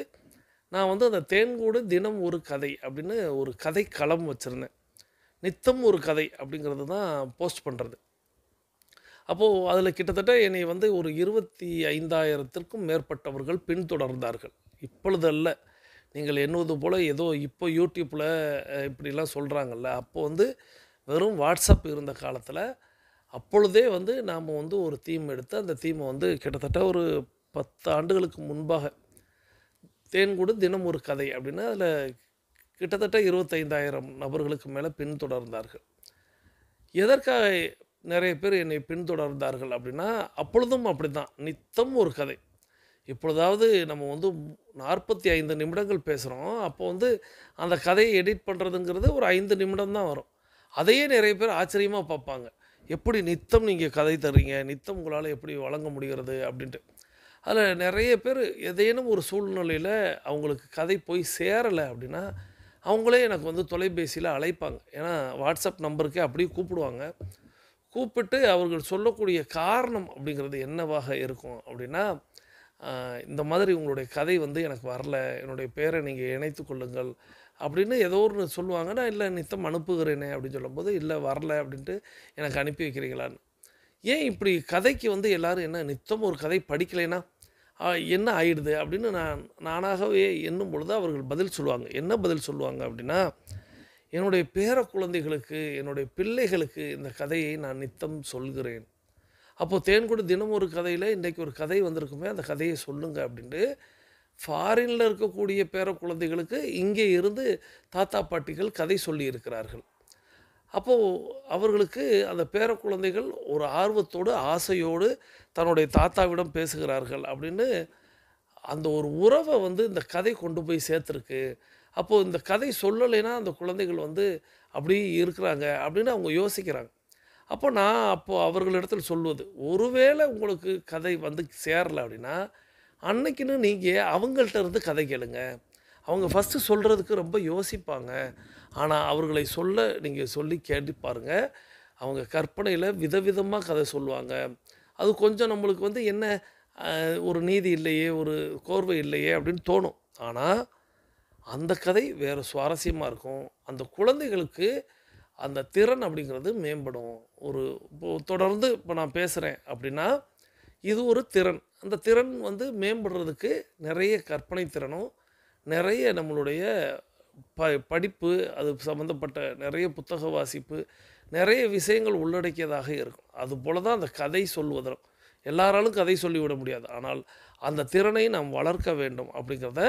நான் அந்த தேன்கூடு தினம் ஒரு கதை அப்படின்னு ஒரு கதை களம் வச்சுருந்தேன். நித்தம் ஒரு கதை அப்படிங்கிறது தான் போஸ்ட் பண்ணுறது. அப்போது அதில் கிட்டத்தட்ட என்னை ஒரு 25,000த்திற்கும் மேற்பட்டவர்கள் பின்தொடர்ந்தார்கள். இப்பொழுது அல்ல, நீங்கள் எண்ணுவது போல் ஏதோ இப்போ யூடியூப்பில் இப்படிலாம் சொல்கிறாங்கல்ல, அப்போது வெறும் வாட்ஸ்அப் இருந்த காலத்தில் அப்பொழுதே நாம் ஒரு தீம் எடுத்து அந்த தீமை கிட்டத்தட்ட ஒரு 10 ஆண்டுகளுக்கு முன்பாக தேன்கூடு தினம் ஒரு கதை அப்படின்னு அதில் கிட்டத்தட்ட 25,000 நபர்களுக்கு மேலே பின்தொடர்ந்தார்கள். எதற்காக நிறைய பேர் என்னை பின்தொடர்ந்தார்கள் அப்படின்னா, அப்பொழுதும் அப்படி தான், நித்தம் ஒரு கதை. இப்பொழுதாவது நம்ம 45 நிமிடங்கள் பேசுகிறோம். அப்போ அந்த கதையை எடிட் பண்ணுறதுங்கிறது ஒரு 5 நிமிடம் தான் வரும். அதையே நிறைய பேர் ஆச்சரியமாக பார்ப்பாங்க. எப்படி நித்தம் நீங்கள் கதை தர்றீங்க, நித்தம் உங்களால் எப்படி வழங்க முடிகிறது அப்படின்ட்டு. அதில் நிறைய பேர் ஏதேனும் ஒரு சூழ்நிலையில் அவங்களுக்கு கதை போய் சேரலை அப்படின்னா அவங்களே எனக்கு தொலைபேசியில் அழைப்பாங்க. ஏன்னா வாட்ஸ்அப் நம்பருக்கே அப்படியே கூப்பிடுவாங்க. கூப்பிட்டு அவர்கள் சொல்லக்கூடிய காரணம் அப்படிங்கிறது என்னவாக இருக்கும் அப்படின்னா, இந்த மாதிரி உங்களுடைய கதை எனக்கு வரல, என்னுடைய பேரை நீங்கள் இணைத்து கொள்ளுங்கள் அப்படின்னு ஏதோ ஒன்று சொல்லுவாங்க. நான் இல்லை நித்தம் அனுப்புகிறேனே அப்படின்னு சொல்லும்போது, இல்லை வரல அப்படின்ட்டு எனக்கு அனுப்பி வைக்கிறீங்களான்னு. ஏன் இப்படி கதைக்கு எல்லோரும் என்ன நித்தம் ஒரு கதை படிக்கலைன்னா என்ன ஆயிடுது அப்படின்னு நானாகவே எண்ணும் பொழுது அவர்கள் பதில் சொல்லுவாங்க. என்ன பதில் சொல்லுவாங்க அப்படின்னா, என்னுடைய பேர குழந்தைகளுக்கு, என்னுடைய பிள்ளைகளுக்கு இந்த கதையை நான் நித்தம் சொல்கிறேன். அப்போது தேன்கூடு தினம் ஒரு கதையில் இன்றைக்கி ஒரு கதை வந்திருக்குமே, அந்த கதையை சொல்லுங்க அப்படின்ட்டு ஃபாரினில் இருக்கக்கூடிய பேர குழந்தைகளுக்கு இங்கே இருந்து தாத்தா பாட்டிகள் கதை சொல்லி இருக்கிறார்கள். அப்போது அவர்களுக்கு அந்த பேர குழந்தைகள் ஒரு ஆர்வத்தோடு ஆசையோடு தன்னுடைய தாத்தாவிடம் பேசுகிறார்கள் அப்படின்னு அந்த ஒரு உறவை இந்த கதை கொண்டு போய் சேர்த்துருக்கு. அப்போது இந்த கதை சொல்லலைன்னா அந்த குழந்தைகள் அப்படி இருக்கிறாங்க அப்படின்னு அவங்க யோசிக்கிறாங்க. அப்போ அவர்களிடத்தில் சொல்வது, ஒருவேளை உங்களுக்கு கதை சேரலை அப்படின்னா அன்னைக்குன்னு நீங்கள் அவங்கள்ட்ட இருந்து கதை கேளுங்க. அவங்க ஃபஸ்ட்டு சொல்கிறதுக்கு ரொம்ப யோசிப்பாங்க. ஆனால் அவர்களை நீங்கள் சொல்லி கேட்டு பாருங்கள். அவங்க கற்பனையில் விதவிதமாக கதை சொல்லுவாங்க. அது கொஞ்சம் நம்மளுக்கு என்ன ஒரு நீதி இல்லையே, ஒரு கோர்வை இல்லையே அப்படின்னு தோணும். ஆனால் அந்த கதை வேறு சுவாரஸ்யமாக இருக்கும். அந்த குழந்தைகளுக்கு அந்த திறன் அப்படிங்கிறது மேம்படும். தொடர்ந்து இப்போ நான் பேசுகிறேன் அப்படின்னா இது ஒரு திறன். அந்த திறன் மேம்படுறதுக்கு நிறைய கற்பனை திறனும், நிறைய நம்மளுடைய படிப்பு, அது சம்மந்தப்பட்ட நிறைய புத்தக வாசிப்பு, நிறைய விஷயங்கள் உள்ளடக்கியதாக இருக்கும். அதுபோல தான் அந்த கதை சொல்வதும். எல்லாராலும் கதை சொல்லிவிட முடியாது. ஆனால் அந்த திறனை நாம் வளர்க்க வேண்டும் அப்படிங்கிறத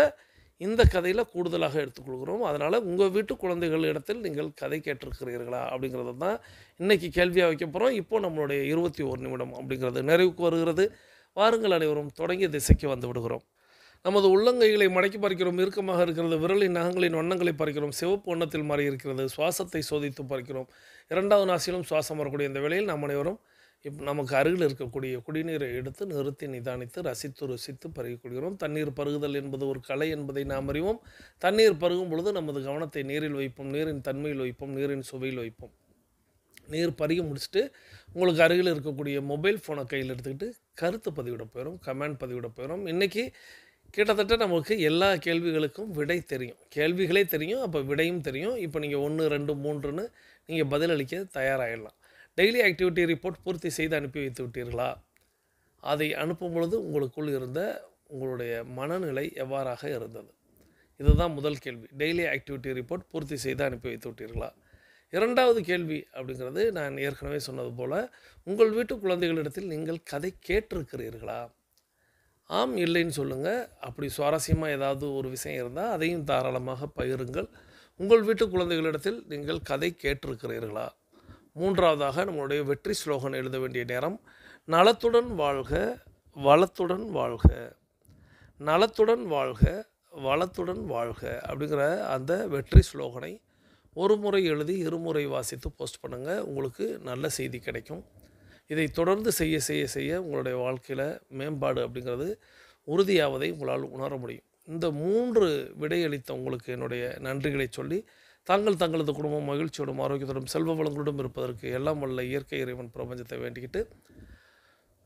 இந்த கதையில் கூடுதலாக எடுத்துக்கொள்கிறோம். அதனால் உங்கள் வீட்டு குழந்தைகள் இடத்தில் நீங்கள் கதை கேட்டிருக்கிறீர்களா அப்படிங்கிறது தான் இன்றைக்கி கேள்வியாக வைக்க போகிறோம். இப்போ நம்மளுடைய 21 நிமிடம் அப்படிங்கிறது நிறைவுக்கு வருகிறது. வாருங்கள் அனைவரும் தொடங்கிய திசைக்கு வந்து விடுகிறோம். நமது உள்ளங்கைகளை மடக்கி பார்க்கிறோம், இறுக்கமாக இருக்கிறது. விரலின் நகங்களின் வண்ணங்களை பார்க்கிறோம், சிவப்பு வண்ணத்தில் மாறி இருக்கிறது. சுவாசத்தை சோதித்து பார்க்கிறோம். 2வது நாசிலும் சுவாசம் வரக்கூடிய இந்த வேளையில் நாம் அனைவரும் நமக்கு அருகில் இருக்கக்கூடிய குடிநீரை எடுத்து நிறுத்தி நிதானித்து ரசித்து ருசித்து பருகிக்கொள்கிறோம். தண்ணீர் பருகுதல் என்பது ஒரு கலை என்பதை நாம் அறிவோம். தண்ணீர் பருகும் பொழுது நமது கவனத்தை நீரில் வைப்போம், நீரின் தன்மையில் வைப்போம், நீரின் சுவையில் வைப்போம். நீர் பருகி முடிச்சுட்டு உங்களுக்கு அருகில் இருக்கக்கூடிய மொபைல் ஃபோனை கையில் எடுத்துக்கிட்டு கருத்து பதிவிட போயிடும், கமெண்ட் பதிவிட போயிடும். இன்றைக்கி கிட்டத்தட்ட நமக்கு எல்லா கேள்விகளுக்கும் விடை தெரியும். கேள்விகளே தெரியும், அப்போ விடையும் தெரியும். இப்போ நீங்கள் 1, 2, 3ன்னு நீங்கள் பதிலளிக்க தயாராகிடலாம். டெய்லி ஆக்டிவிட்டி ரிப்போர்ட் பூர்த்தி செய்து அனுப்பி வைத்து விட்டீர்களா? அதை அனுப்பும் பொழுது உங்களுக்குள் இருந்த உங்களுடைய மனநிலை எவ்வாறாக இருந்தது? இதுதான் முதல் கேள்வி. டெய்லி ஆக்டிவிட்டி ரிப்போர்ட் பூர்த்தி செய்து அனுப்பி வைத்து விட்டீர்களா? 2வது கேள்வி அப்படிங்கிறது நான் ஏற்கனவே சொன்னது போல், உங்கள் வீட்டு குழந்தைகளிடத்தில் நீங்கள் கதை கேட்டிருக்கிறீர்களா? ஆம் இல்லைன்னு சொல்லுங்கள். அப்படி சுவாரஸ்யமாக ஏதாவது ஒரு விஷயம் இருந்தால் அதையும் தாராளமாக பகிருங்கள். உங்கள் வீட்டு குழந்தைகளிடத்தில் நீங்கள் கதை கேட்டிருக்கிறீர்களா? 3வதாக நம்மளுடைய வெற்றி ஸ்லோகன் எழுத வேண்டிய நேரம். நலத்துடன் வாழ்க, வளத்துடன் வாழ்க. நலத்துடன் வாழ்க, வளத்துடன் வாழ்க அப்படிங்கிற அந்த வெற்றி ஸ்லோகனை ஒரு முறை எழுதி 2 முறை வாசித்து போஸ்ட் பண்ணுங்கள். உங்களுக்கு நல்ல செய்தி கிடைக்கும். இதை தொடர்ந்து செய்ய செய்ய செய்ய உங்களுடைய வாழ்க்கையில் மேம்பாடு அப்படிங்கிறது உறுதியாவதை உங்களால் உணர முடியும். இந்த 3 விடையளித்த உங்களுக்கு என்னுடைய நன்றிகளை சொல்லி, தங்களது குடும்பம் மகிழ்ச்சியோடும் ஆரோக்கியத்தோடும் செல்வ வளங்களோடும் இருப்பதற்கு எல்லாம் வல்ல இயற்கை இறைவன் பிரபஞ்சத்தை வேண்டிக்கிட்டு,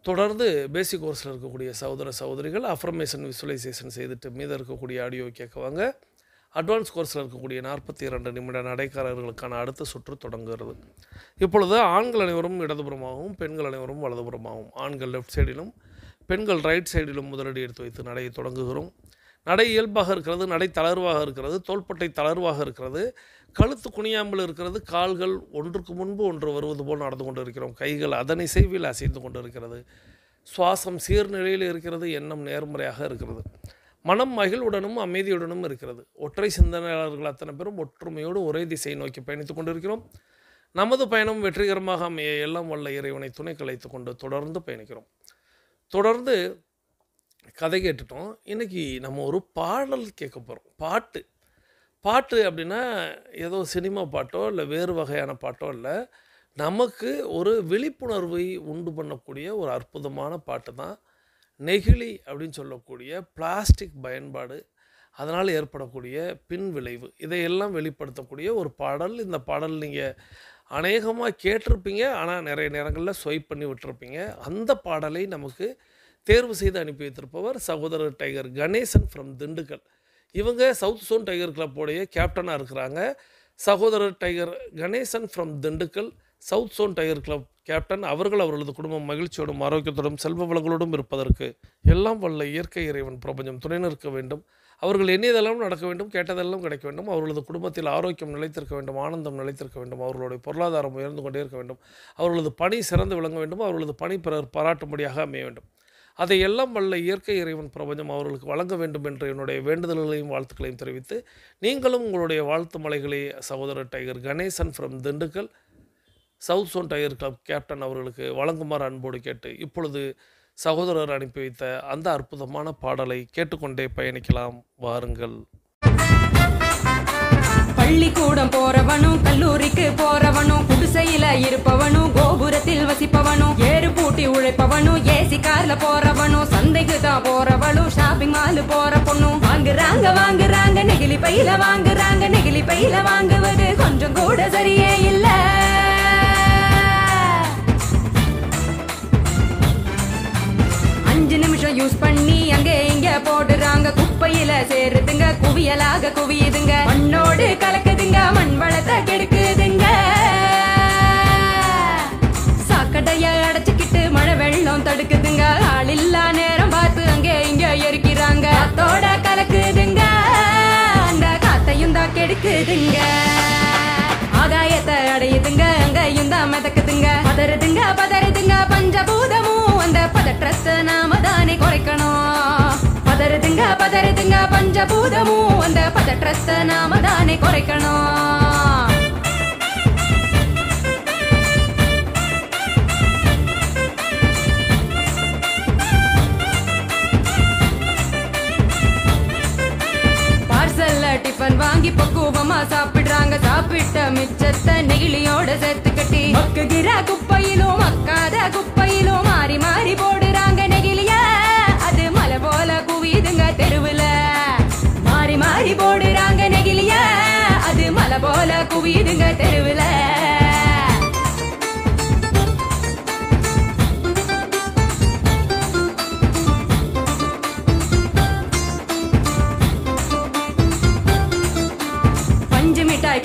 தொடர்ந்து பேசிக் கோர்ஸில் இருக்கக்கூடிய சகோதர சகோதரிகள் அஃபர்மேஷன் விசுவலைசேஷன் செய்துட்டு மீத இருக்கக்கூடிய ஆடியோ கேட்குவாங்க. அட்வான்ஸ் கோர்ஸில் இருக்கக்கூடிய 42 நிமிட நடைக்காரர்களுக்கான அடுத்த சுற்று தொடங்குகிறது. இப்பொழுது ஆண்கள் அனைவரும் இடதுபுறமாகவும் பெண்கள் அனைவரும் வலதுபுறமாகவும், ஆண்கள் லெஃப்ட் சைடிலும் பெண்கள் ரைட் சைடிலும் முதலடி எடுத்து வைத்து நடையை தொடங்குகிறோம். நடை இயல்பாக இருக்கிறது, நடை தளர்வாக இருக்கிறது, தோள்பட்டை தளர்வாக இருக்கிறது, கழுத்து குனியாமல் இருக்கிறது, கால்கள் ஒன்றுக்கு முன்பு ஒன்று வருவது போல் நடந்து கொண்டு இருக்கிறோம், கைகள் அதனை செய்வில் அசைந்து கொண்டு இருக்கிறது, சுவாசம் சீர்நிலையில் இருக்கிறது, எண்ணம் நேர்மறையாக இருக்கிறது, மனம் மகிழ்வுடனும் அமைதியுடனும் இருக்கிறது. ஒற்றை சிந்தனையாளர்கள் அத்தனை பேரும் ஒற்றுமையோடு ஒரே திசையை நோக்கி பயணித்து கொண்டிருக்கிறோம். நமது பயணம் வெற்றிகரமாக அமைய எல்லாம் வல்ல இறைவனை துணை கலைத்து கொண்டு தொடர்ந்து பயணிக்கிறோம். தொடர்ந்து கதை கேட்டுட்டோம். இன்றைக்கி நம்ம ஒரு பாடல் கேட்க போகிறோம். பாட்டு அப்படின்னா ஏதோ சினிமா பாட்டோ இல்லை வேறு வகையான பாட்டோ இல்லை, நமக்கு ஒரு விழிப்புணர்வை உண்டு பண்ணக்கூடிய ஒரு அற்புதமான பாட்டு தான். நெகிழி அப்படின்னு சொல்லக்கூடிய பிளாஸ்டிக் பயன்பாடு, அதனால் ஏற்படக்கூடிய பின் விளைவு, இதையெல்லாம் வெளிப்படுத்தக்கூடிய ஒரு பாடல். இந்த பாடல் நீங்கள் அநேகமாக கேட்டிருப்பீங்க, ஆனால் நிறைய நேரங்களில் ஸ்வைப் பண்ணி விட்டுருப்பீங்க. அந்த பாடலை நமக்கு தேர்வு செய்து அனுப்பி வைத்திருப்பவர் சகோதரர் டைகர் கணேசன் ஃப்ரம் திண்டுக்கல். இவங்க சவுத் சோன் டைகர் கிளப்போடைய கேப்டனாக இருக்கிறாங்க. சகோதரர் tiger Ganesan from Dindigul, south zone tiger club captain. அவர்களது குடும்பம் மகிழ்ச்சியோடும் ஆரோக்கியத்தோடும் செல்வ வளங்களோடும் இருப்பதற்கு எல்லாம் வல்ல இயற்கை இறைவன் பிரபஞ்சம் துணை நிற்க வேண்டும். அவர்கள் எண்ணியதெல்லாம் நடக்க வேண்டும், கேட்டதெல்லாம் கிடைக்க வேண்டும். அவர்களது குடும்பத்தில் ஆரோக்கியம் நிலைத்திருக்க வேண்டும், ஆனந்தம் நிலைத்திருக்க வேண்டும், அவர்களுடைய பொருளாதாரம் உயர்ந்து கொண்டே இருக்க வேண்டும், அவர்களது பணி சிறந்து விளங்க வேண்டும், அவர்களது பணி பிறர் பாராட்டும்படியாக அமைய வேண்டும். அதையெல்லாம் வல்ல இயற்கை இறைவன் பிரபஞ்சம் அவர்களுக்கு வழங்க வேண்டும் என்று என்னுடைய வேண்டுதல்களையும் வாழ்த்துக்களையும் தெரிவித்து, நீங்களும் உங்களுடைய வாழ்த்து மலைகளை சகோதரர் tiger Ganesan from Dindigul, south zone tiger club captain அவர்களுக்கு வழங்குமாறு அன்போடு கேட்டு, இப்பொழுது சகோதரர் அனுப்பி வைத்த அந்த அற்புதமான பாடலை கேட்டுக்கொண்டே பயணிக்கலாம். வாருங்கள். பள்ளிக்கூடம் போறவனும் கல்லூரிக்கு போறவனும் குடிசையில இருப்பவனும் கோபுரத்தில் வசிப்பவனும் ஏறு பூட்டி உழைப்பவனும் ஏசி கார்ல போறவனும் சந்தைக்கு தான் போறவளும் ஷாப்பிங் மால் போற பொண்ணும் வாங்குறாங்க நெகிழி பையில வாங்குறாங்க. நெகிழி பையில வாங்குவது கொஞ்சம் கூட சரியே இல்ல. நிமிஷம் யூஸ் பண்ணி அங்கே இங்க போடுறாங்க, குப்பையில சேருதுங்க, குவியலாக குவியுதுங்க, மண்ணோடு கலக்குதுங்க, மண் வளத்தை கெடுக்குதுங்க. சாக்கடைய அடைச்சுக்கிட்டு மழை வெள்ளம் தடுக்குதுங்க, ஆளில்லா நேரம் பார்த்து அங்கே இங்க எரிக்கிறாங்க, காத்தோட கலக்குதுங்க, அந்த காத்தையும் தான் கெடுக்குதுங்க, ஆகாயத்தை அடையுதுங்க, அங்கேயும் தான் மிதக்குதுங்க, பதறுதுங்க பஞ்சபூதமும் அந்த பதற்றத்தை நாம தானே குறைக்கணும். பதறுதுங்க பஞ்சபூதமும் அந்த பதற்றத்தை நாம தானே குறைக்கணும். பார்சல்ல டிஃபன் வாங்கி பக்குவமா சாப்பிடுறாங்க, சாப்பிட்ட மிச்சத்தை நெகிழியோட சேர்த்து கட்டி மக்குகிற குப்பையிலும் மக்காத குப்பையிலும் மாறி மாறி போடுறாங்க நெகிழிய. அது மலை போல குவியுதுங்க தெருவுல, மாறி மாறி போடுறாங்க நெகிழிய, அது மலை போல குவியுதுங்க தெருவுல.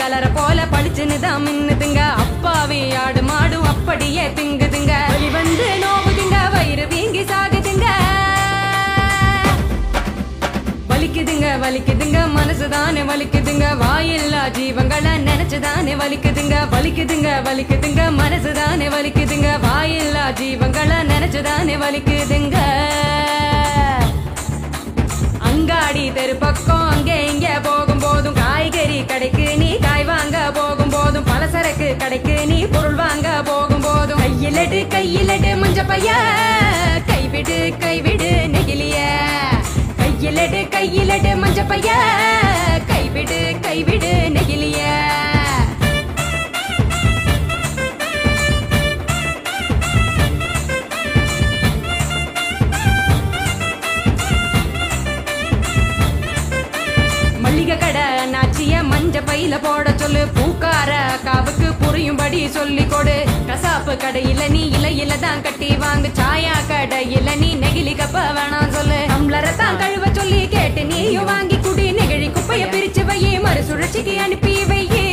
கலர போல பளிச்சுன்னு தான் மின்னுதுங்க, அப்பாவி ஆடு மாடும் அப்படியே திங்குதுங்க, வலி வந்து நோவுதுங்க, வயிறு வீங்கி சாகுதுங்க, வலிக்குதுங்க மனசுதானே வலிக்குதுங்க, வாயில்லா ஜீவங்களை நினைச்சுதானே வலிக்குதுங்க மனசுதானே வலிக்குதுங்க, வாயில்லா ஜீவங்களை நினைச்சுதானே வலிக்குதுங்க. அங்காடி தெரு பக்கம் அங்கே இங்க போகும் போதும், காய்கறி கடைக்கு நீ காய் வாங்க போகும் போதும், பலசரக்கு கடைக்கு நீ பொருள் வாங்க போகும் போதும், கையிலடு மஞ்ச பைய கைவிடு நெகிழிய, கையிலடு மஞ்ச பைய கைவிடு நெகிழிய. புரியும்படி சொல்லி கொடு. கசாப்பு கடையில நீ இலையில தான் கட்டி வாங்கு, சாயா கடையில நீ நெகிழி கப்ப வேணாம் சொல்லு. டம்ளரை தான் கழுவ சொல்லி கேட்டு நீயும் வாங்கி குடி. நெகிழி குப்பைய பிரிச்சு வையே, மறுசுழற்சிக்கு அனுப்பி வையே.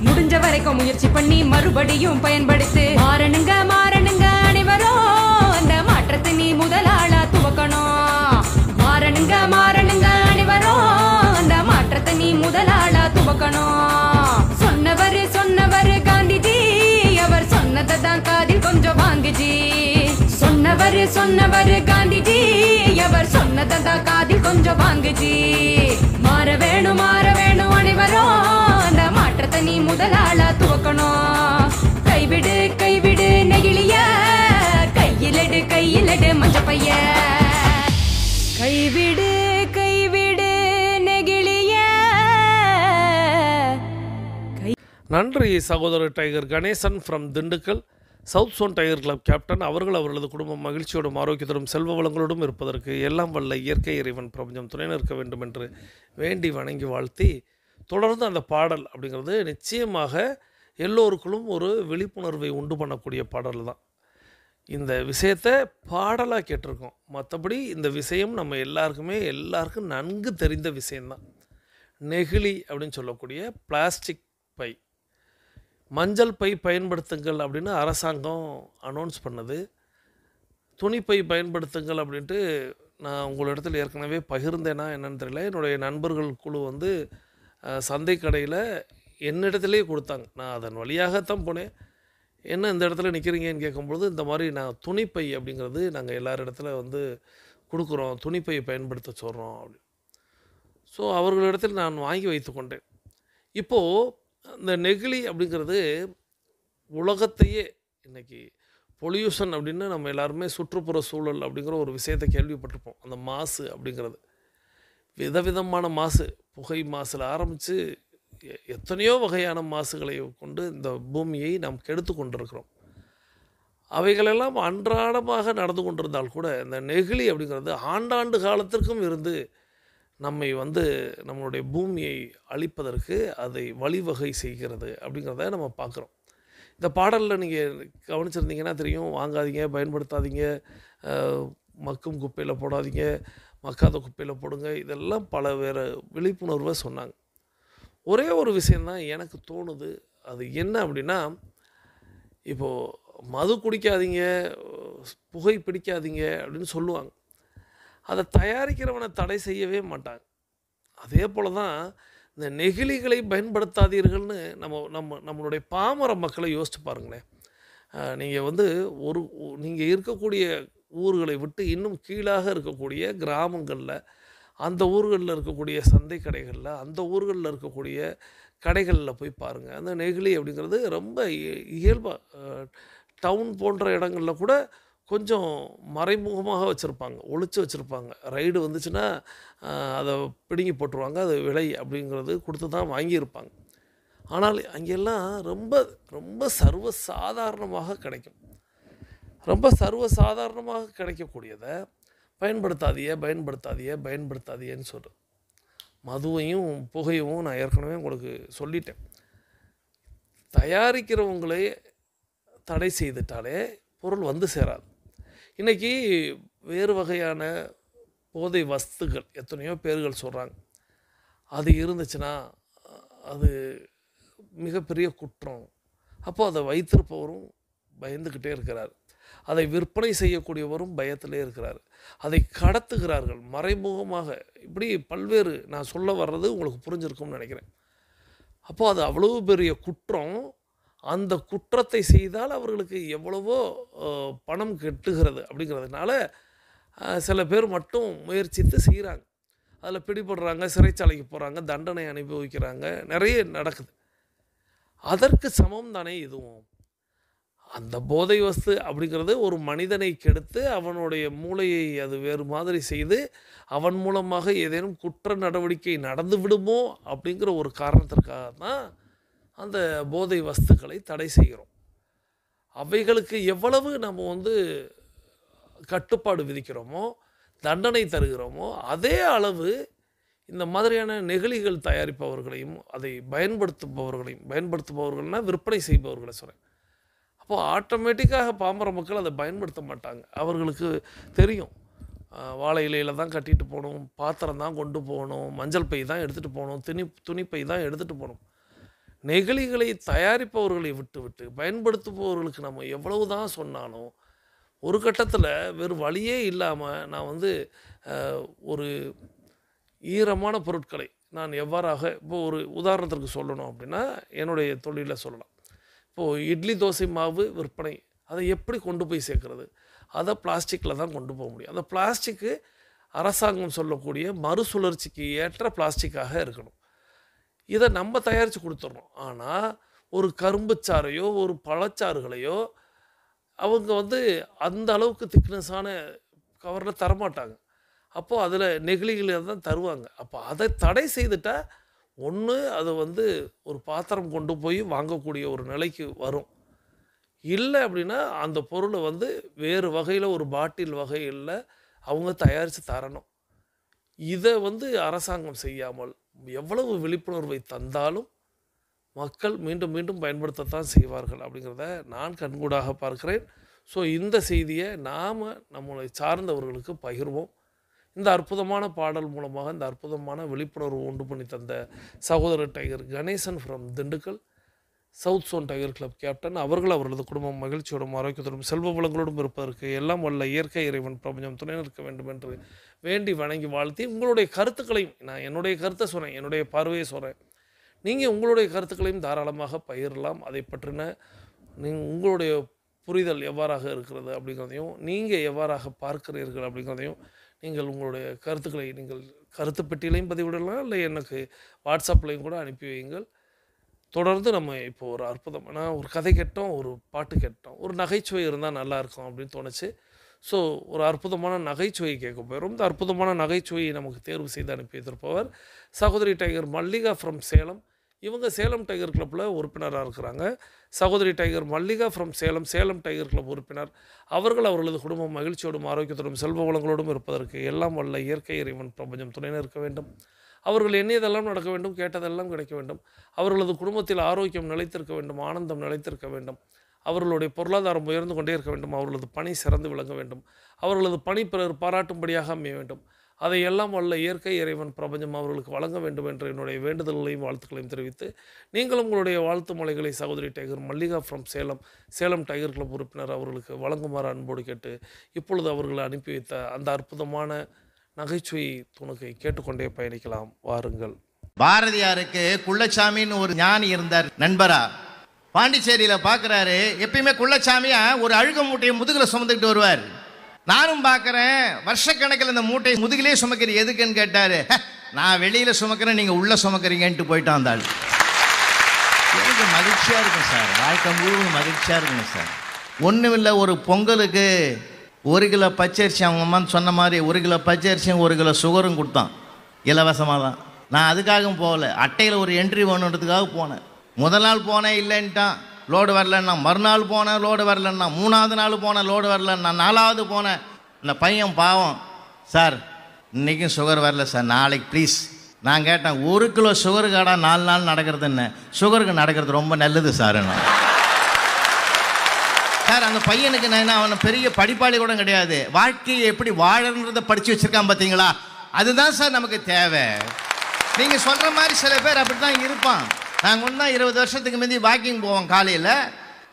முடிஞ்ச வரைக்கும் முயற்சி பண்ணி மறுபடியும் பயன்படுத்து. மாறணுங்க மாறணுங்க அனைவரும், அந்த மாற்றத்தை நீ முதலாளா துவக்கணும். மாறணுங்க மாறணுங்க அனைவரும், அந்த மாற்றத்தை நீ முதலாளா துவக்கணும். சொன்னவரு சொன்னவரு காந்திஜி, அவர் சொன்னதை தான் காதில் கொஞ்சம் வாங்குஜி. சொன்னவரு சொன்னவரு காந்திஜி, அவர் சொன்னதை தான் காதில் கொஞ்சம் வாங்குஜி. மாற வேணும் அனைவரும், அந்த மாற்றத்தை நீ முதலாளா துவக்கணும். கைவிடு கைவிடு நெகிழிய, கையிலடு மஞ்ச பைய. கைவிடு கைவிடு நெகிழிய. நன்றி சகோதரர் tiger Ganesan from Dindigul. South zone tiger club captain அவர்கள் அவர்களது குடும்பம் மகிழ்ச்சியோடும் ஆரோக்கியத்தோடும் செல்வ வளங்களோடும் இருப்பதற்கு எல்லாம் வல்ல இயற்கை இறைவன் பிரபஞ்சம் துணை நிற்க வேண்டும் என்று வேண்டி வணங்கி வாழ்த்தி, தொடர்ந்து அந்த பாடல் அப்படிங்கிறது நிச்சயமாக எல்லோருக்குள்ளும் ஒரு விழிப்புணர்வை உண்டு பண்ணக்கூடிய பாடல் தான். இந்த விஷயத்தை பாடலாக கேட்டிருக்கோம். மற்றபடி இந்த விஷயம் நம்ம எல்லாருக்கும் நன்கு தெரிந்த விஷயந்தான். நெகிழி அப்படின்னு சொல்லக்கூடிய பிளாஸ்டிக் பை, மஞ்சள் பை பயன்படுத்துங்கள் அப்படின்னு அரசாங்கம் அனௌன்ஸ் பண்ணது. துணிப்பை பயன்படுத்துங்கள் அப்படின்ட்டு நான் உங்களிடத்தில் ஏற்கனவே பகிர்ந்தேனா என்னன்னு தெரியல. என்னுடைய நண்பர்கள் குழு வந்து சந்தை கடையில் என்னிடத்துலேயே கொடுத்தாங்க. நான் அதன் வழியாகத்தான் போனேன். என்ன இந்த இடத்துல நிற்கிறீங்கன்னு கேட்கும்பொழுது, இந்த மாதிரி நான் துணிப்பை அப்படிங்கிறது நாங்கள் எல்லார் இடத்துல வந்து கொடுக்குறோம், துணிப்பையை பயன்படுத்த சொல்கிறோம் அப்படின்னு. ஸோ அவர்களிடத்தில் நான் வாங்கி வைத்து கொண்டேன். இப்போது இந்த நெகிழி அப்படிங்கிறது உலகத்தையே இன்றைக்கி பொல்யூஷன் அப்படின்னு நம்ம எல்லாருமே சுற்றுப்புற சூழல் அப்படிங்கிற ஒரு விஷயத்தை கேள்விப்பட்டிருப்போம். அந்த மாசு அப்படிங்கிறது விதவிதமான மாசு, புகை மாசில் ஆரம்பித்து எத்தனையோ வகையான மாசுகளை கொண்டு இந்த பூமியை நாம் கெடுத்து கொண்டிருக்கிறோம். அவைகளெல்லாம் அன்றாடமாக நடந்து கொண்டிருந்தால் கூட இந்த நெகிழி அப்படிங்கிறது ஆண்டாண்டு காலத்திற்கும் இருந்து நம்மை வந்து நம்மளுடைய பூமியை அழிப்பதற்கு அதை வழிவகை செய்கிறது அப்படிங்கிறத நம்ம பார்க்குறோம். இந்த பாடலில் நீங்கள் கவனிச்சிருந்தீங்கன்னா தெரியும், வாங்காதீங்க, பயன்படுத்தாதீங்க, மக்கும் குப்பையில் போடாதீங்க, மக்காத குப்பையில் போடுங்க, இதெல்லாம் பல வேறு விழிப்புணர்வை சொன்னாங்க. ஒரே ஒரு விஷயந்தான் எனக்கு தோணுது. அது என்ன அப்படின்னா, இப்போது மது குடிக்காதீங்க, புகை பிடிக்காதீங்க அப்படின்னு சொல்லுவாங்க. அதை தயாரிக்கிறவனை தடை செய்யவே மாட்டாங்க. அதே போல் தான் இந்த நெகிழிகளை பயன்படுத்தாதீர்கள்னு நம்மளுடைய பாமர மக்களை யோசித்து பாருங்களேன். நீங்கள் வந்து நீங்கள் இருக்கக்கூடிய ஊர்களை விட்டு இன்னும் கீழாக இருக்கக்கூடிய கிராமங்களில், அந்த ஊர்களில் இருக்கக்கூடிய சந்தை கடைகளில், அந்த ஊர்களில் இருக்கக்கூடிய கடைகளில் போய் பாருங்கள். அந்த நெகிழி அப்படிங்கிறது ரொம்ப இயல்பாக டவுன் போன்ற இடங்களில் கூட கொஞ்சம் மறைமுகமாக வச்சுருப்பாங்க, ஒளிச்சு வச்சுருப்பாங்க. ரைடு வந்துச்சுன்னா அதை பிடுங்கி போட்டுருவாங்க. அது விலை அப்படிங்கிறது கொடுத்து தான் வாங்கியிருப்பாங்க. ஆனால் அங்கெல்லாம் ரொம்ப ரொம்ப சர்வசாதாரணமாக கிடைக்கும். ரொம்ப சர்வசாதாரணமாக கிடைக்கக்கூடியதை பயன்படுத்தாதியன்னு சொல்கிறேன். மதுவையும் புகையும் நான் ஏற்கனவே உங்களுக்கு சொல்லிட்டேன். தயாரிக்கிறவங்களே தடை செய்துட்டாலே பொருள் வந்து சேராது. இன்றைக்கி வேறு வகையான போதை வஸ்துகள் எத்தனையோ பேர்கள் சொல்கிறாங்க. அது இருந்துச்சுன்னா அது மிகப்பெரிய குற்றம். அப்போது அதை வைத்திருப்பவரும் பயந்துக்கிட்டே இருக்கிறார், அதை விற்பனை செய்யக்கூடியவரும் பயத்திலே இருக்கிறார், அதை கடத்துகிறார்கள் மறைமுகமாக. இப்படி பல்வேறு, நான் சொல்ல வர்றது உங்களுக்கு புரிஞ்சிருக்கும்னு நினைக்கிறேன். அப்போது அது அவ்வளோ பெரிய குற்றம். அந்த குற்றத்தை செய்தால் அவர்களுக்கு எவ்வளவோ பணம் கெட்டுகிறது. அப்படிங்கிறதுனால சில பேர் மட்டும் முயற்சித்து செய்கிறாங்க. அதில் பிடிபடுறாங்க, சிறைச்சாலைக்கு போகிறாங்க, தண்டனை அனுபவிக்கிறாங்க, நிறைய நடக்குது. அதற்கு சமம் தானே இதுவும். அந்த போதை வஸ்து அப்படிங்கிறது ஒரு மனிதனை கெடுத்து அவனுடைய மூளையை அது வேறு மாதிரி செய்து அவன் மூலமாக ஏதேனும் குற்ற நடவடிக்கை நடந்து விடுமோ அப்படிங்கிற ஒரு காரணத்திற்காக தான் அந்த போதை வஸ்துக்களை தடை செய்கிறோம். அவைகளுக்கு எவ்வளவு நம்ம வந்து கட்டுப்பாடு விதிக்கிறோமோ, தண்டனை தருகிறோமோ, அதே அளவு இந்த மாதிரியான நெகிழிகள் தயாரிப்பவர்களையும் அதை பயன்படுத்துபவர்கள்னால் விற்பனை செய்பவர்களை சொல்கிறேன். அப்போது ஆட்டோமேட்டிக்காக பாமர மக்கள் அதை பயன்படுத்த மாட்டாங்க. அவர்களுக்கு தெரியும், வாழை இலையில் தான் கட்டிட்டு போகணும், பாத்திரம் தான் கொண்டு போகணும், மஞ்சள் பை தான் எடுத்துகிட்டு போகணும், துணிப்பை தான் எடுத்துகிட்டு போகணும். நெகிழிகளை தயாரிப்பவர்களை விட்டு பயன்படுத்துபவர்களுக்கு நம்ம எவ்வளவு தான் சொன்னாலும் ஒரு கட்டத்தில் வேறு வழியே இல்லாமல் நான் ஒரு ஈரமான பொருட்களை நான் எவ்வாறாக இப்போது ஒரு உதாரணத்திற்கு சொல்லணும் அப்படின்னா என்னுடைய தொழிலில் சொல்லலாம். இப்போது இட்லி தோசை மாவு விற்பனை அதை எப்படி கொண்டு போய் சேர்க்குறது? அதை பிளாஸ்டிக்கில் தான் கொண்டு போக முடியும். அந்த பிளாஸ்டிக்கு அரசாங்கம் சொல்லக்கூடிய மறுசுழற்சிக்கு ஏற்ற பிளாஸ்டிக்காக இருக்கணும். இதை நம்ம தயாரித்து கொடுத்துட்றோம். ஆனால் ஒரு கரும்புச்சாறையோ ஒரு பழச்சாறுகளையோ அவங்க அந்த அளவுக்கு திக்னஸான கவரில் தரமாட்டாங்க. அப்போது அதில் நெகிழிகளை தான் தருவாங்க. அப்போ அதை தடை செய்துட்டால் ஒன்று அது ஒரு பாத்திரம் கொண்டு போய் வாங்கக்கூடிய ஒரு நிலைக்கு வரும். இல்லை அப்படின்னா அந்த பொருளை வேறு வகையில் ஒரு பாட்டில் வகையில் அவங்க தயாரித்து தரணும். இதை அரசாங்கம் செய்யாமல் எவ்வளவு விழிப்புணர்வை தந்தாலும் மக்கள் மீண்டும் மீண்டும் பயன்படுத்தத்தான் செய்வார்கள் அப்படிங்கிறத நான் கண்கூடாக பார்க்கிறேன். ஸோ இந்த செய்தியை நாம் நம்மளை சார்ந்தவர்களுக்கு பகிர்வோம். இந்த அற்புதமான பாடல் மூலமாக இந்த அற்புதமான விழிப்புணர்வு உண்டு பண்ணி தந்த சகோதரர் tiger Ganesan from Dindigul, south zone tiger club captain அவர்களது குடும்பம் மகிழ்ச்சியோடும் ஆரோக்கியத்தோடும் செல்வ வளங்களோடும் இருப்பதற்கு எல்லாம் வல்ல இயற்கை இறைவன் பிரபஞ்சம் துணை நிற்க வேண்டும் என்று வேண்டி வணங்கி வாழ்த்தி, உங்களுடைய கருத்துக்களையும், நான் என்னுடைய கருத்தை சொன்னேன், என்னுடைய பார்வையை சொல்கிறேன், நீங்கள் உங்களுடைய கருத்துக்களையும் தாராளமாக பகிரலாம். அதை பற்றின உங்களுடைய புரிதல் எவ்வாறாக இருக்கிறது அப்படிங்கிறதையும், நீங்கள் எவ்வாறாக பார்க்கிறீர்கள் அப்படிங்கிறதையும் நீங்கள் உங்களுடைய கருத்துக்களை நீங்கள் கருத்து பெட்டியிலையும் பதிவிடலாம், இல்லை எனக்கு வாட்ஸ்அப்லையும் கூட அனுப்பி வையுங்கள். தொடர்ந்து நம்ம இப்போது ஒரு அற்புதமான ஒரு கதை கேட்டோம், ஒரு பாட்டு கேட்டோம், ஒரு நகைச்சுவை இருந்தால் நல்லாயிருக்கும் அப்படின்னு தோணுச்சு. ஸோ ஒரு அற்புதமான நகைச்சுவையை கேட்க போயிடும். இந்த அற்புதமான நகைச்சுவையை நமக்கு தேர்வு செய்து அனுப்பி வைத்திருப்பவர் சகோதரி டைகர் மல்லிகா ஃப்ரம் சேலம். இவங்க சேலம் டைகர் கிளப்பில் உறுப்பினராக இருக்கிறாங்க. சகோதரி tiger Mallika from Salem tiger club உறுப்பினர். அவர்களது குடும்பம் மகிழ்ச்சியோடும் ஆரோக்கியத்தோடும் செல்வ வளங்களோடும் இருப்பதற்கு எல்லாம் வல்ல இயற்கை இறைவன் பிரபஞ்சம் துணை நிற்க வேண்டும். அவர்கள் எண்ணியதெல்லாம் நடக்க வேண்டும், கேட்டதெல்லாம் கிடைக்க வேண்டும். அவர்களது குடும்பத்தில் ஆரோக்கியம் நிலைத்திருக்க வேண்டும், ஆனந்தம் நிலைத்திருக்க வேண்டும். அவர்களுடைய பொருளாதாரம் உயர்ந்து கொண்டே இருக்க வேண்டும். அவர்களது பணி சிறந்து விளங்க வேண்டும். அவர்களது பணி பிறர் பாராட்டும்படியாக அமைய வேண்டும். அதையெல்லாம் வல்ல இயற்கை இறைவன் பிரபஞ்சம் அவர்களுக்கு வழங்க வேண்டும் என்ற என்னுடைய வேண்டுதல்களையும் வாழ்த்துக்களையும் தெரிவித்து, நீங்களும் உங்களுடைய வாழ்த்து மலைகளை சகோதரி tiger Mallika from Salem tiger club உறுப்பினர் அவர்களுக்கு வழங்குமாறு அன்போடு கேட்டு, இப்பொழுது அவர்களை அனுப்பி வைத்த அந்த அற்புதமான நகைச்சுவை துணுக்கை கேட்டுக்கொண்டே பயணிக்கலாம். வாருங்கள். பாரதியாருக்கு குள்ளச்சாமின்னு ஒரு ஞானி இருந்தார் நண்பரா. பாண்டிச்சேரியில் பார்க்குறாரு, எப்பயுமே குள்ளச்சாமியா ஒரு அழுக மூட்டையை முதுகில் சுமந்துக்கிட்டு வருவார். நானும் பார்க்குறேன், வருஷக்கணக்கில் இந்த மூட்டையை முதுகிலே சுமக்கிற எதுக்குன்னு கேட்டார். நான் வெளியில் சுமக்கிறேன், நீங்கள் உள்ளே சுமக்கிறீங்கன்ட்டு போயிட்டான் அந்த ஆள். எனக்கு மகிழ்ச்சியாக இருக்கும் சார், வாழ்க்கை முழுவதும் மகிழ்ச்சியாக இருக்கணும் சார். ஒன்றும் இல்லை, ஒரு பொங்கலுக்கு 1 கிலோ பச்சரிசி அவங்க அம்மான்னு சொன்ன மாதிரி 1 கிலோ பச்சரிசியும் 1 கிலோ சுகரும் கொடுத்தான் இலவசமாக தான். நான் அதுக்காகவும் போகல, அட்டையில் ஒரு என்ட்ரி வேணுன்றதுக்காக போனேன். முதல் நாள் போனேன், இல்லைன்ட்டான், லோடு வரலன்னா. மறுநாள் போனேன், லோடு வரலன்னா. 3ஆவது நாள் போனேன், லோடு வரலன்னா. 4ஆவது போனேன். இந்த பையன் பாவம், சார் இன்றைக்கும் சுகர் வரல சார், நாளைக்கு ப்ளீஸ். நான் கேட்டேன், 1 கிலோ சுகருக்காடா 4 நாள் நடக்கிறதுன்னு? சுகருக்கு நடக்கிறது ரொம்ப நல்லது சார். சார் அந்த பையனுக்கு நான் அவனை பெரிய படிப்பாளி கூட கிடையாது, வாழ்க்கையை எப்படி வாழன்றதை படித்து வச்சுருக்கான் பார்த்தீங்களா? அதுதான் சார் நமக்கு தேவை. நீங்கள் சொல்கிற மாதிரி சில பேர் அப்படி தான் இருப்பான். நாங்கள் ஒன்றா 20 வருஷத்துக்கு முந்தி வாக்கிங் போவோம். காலையில்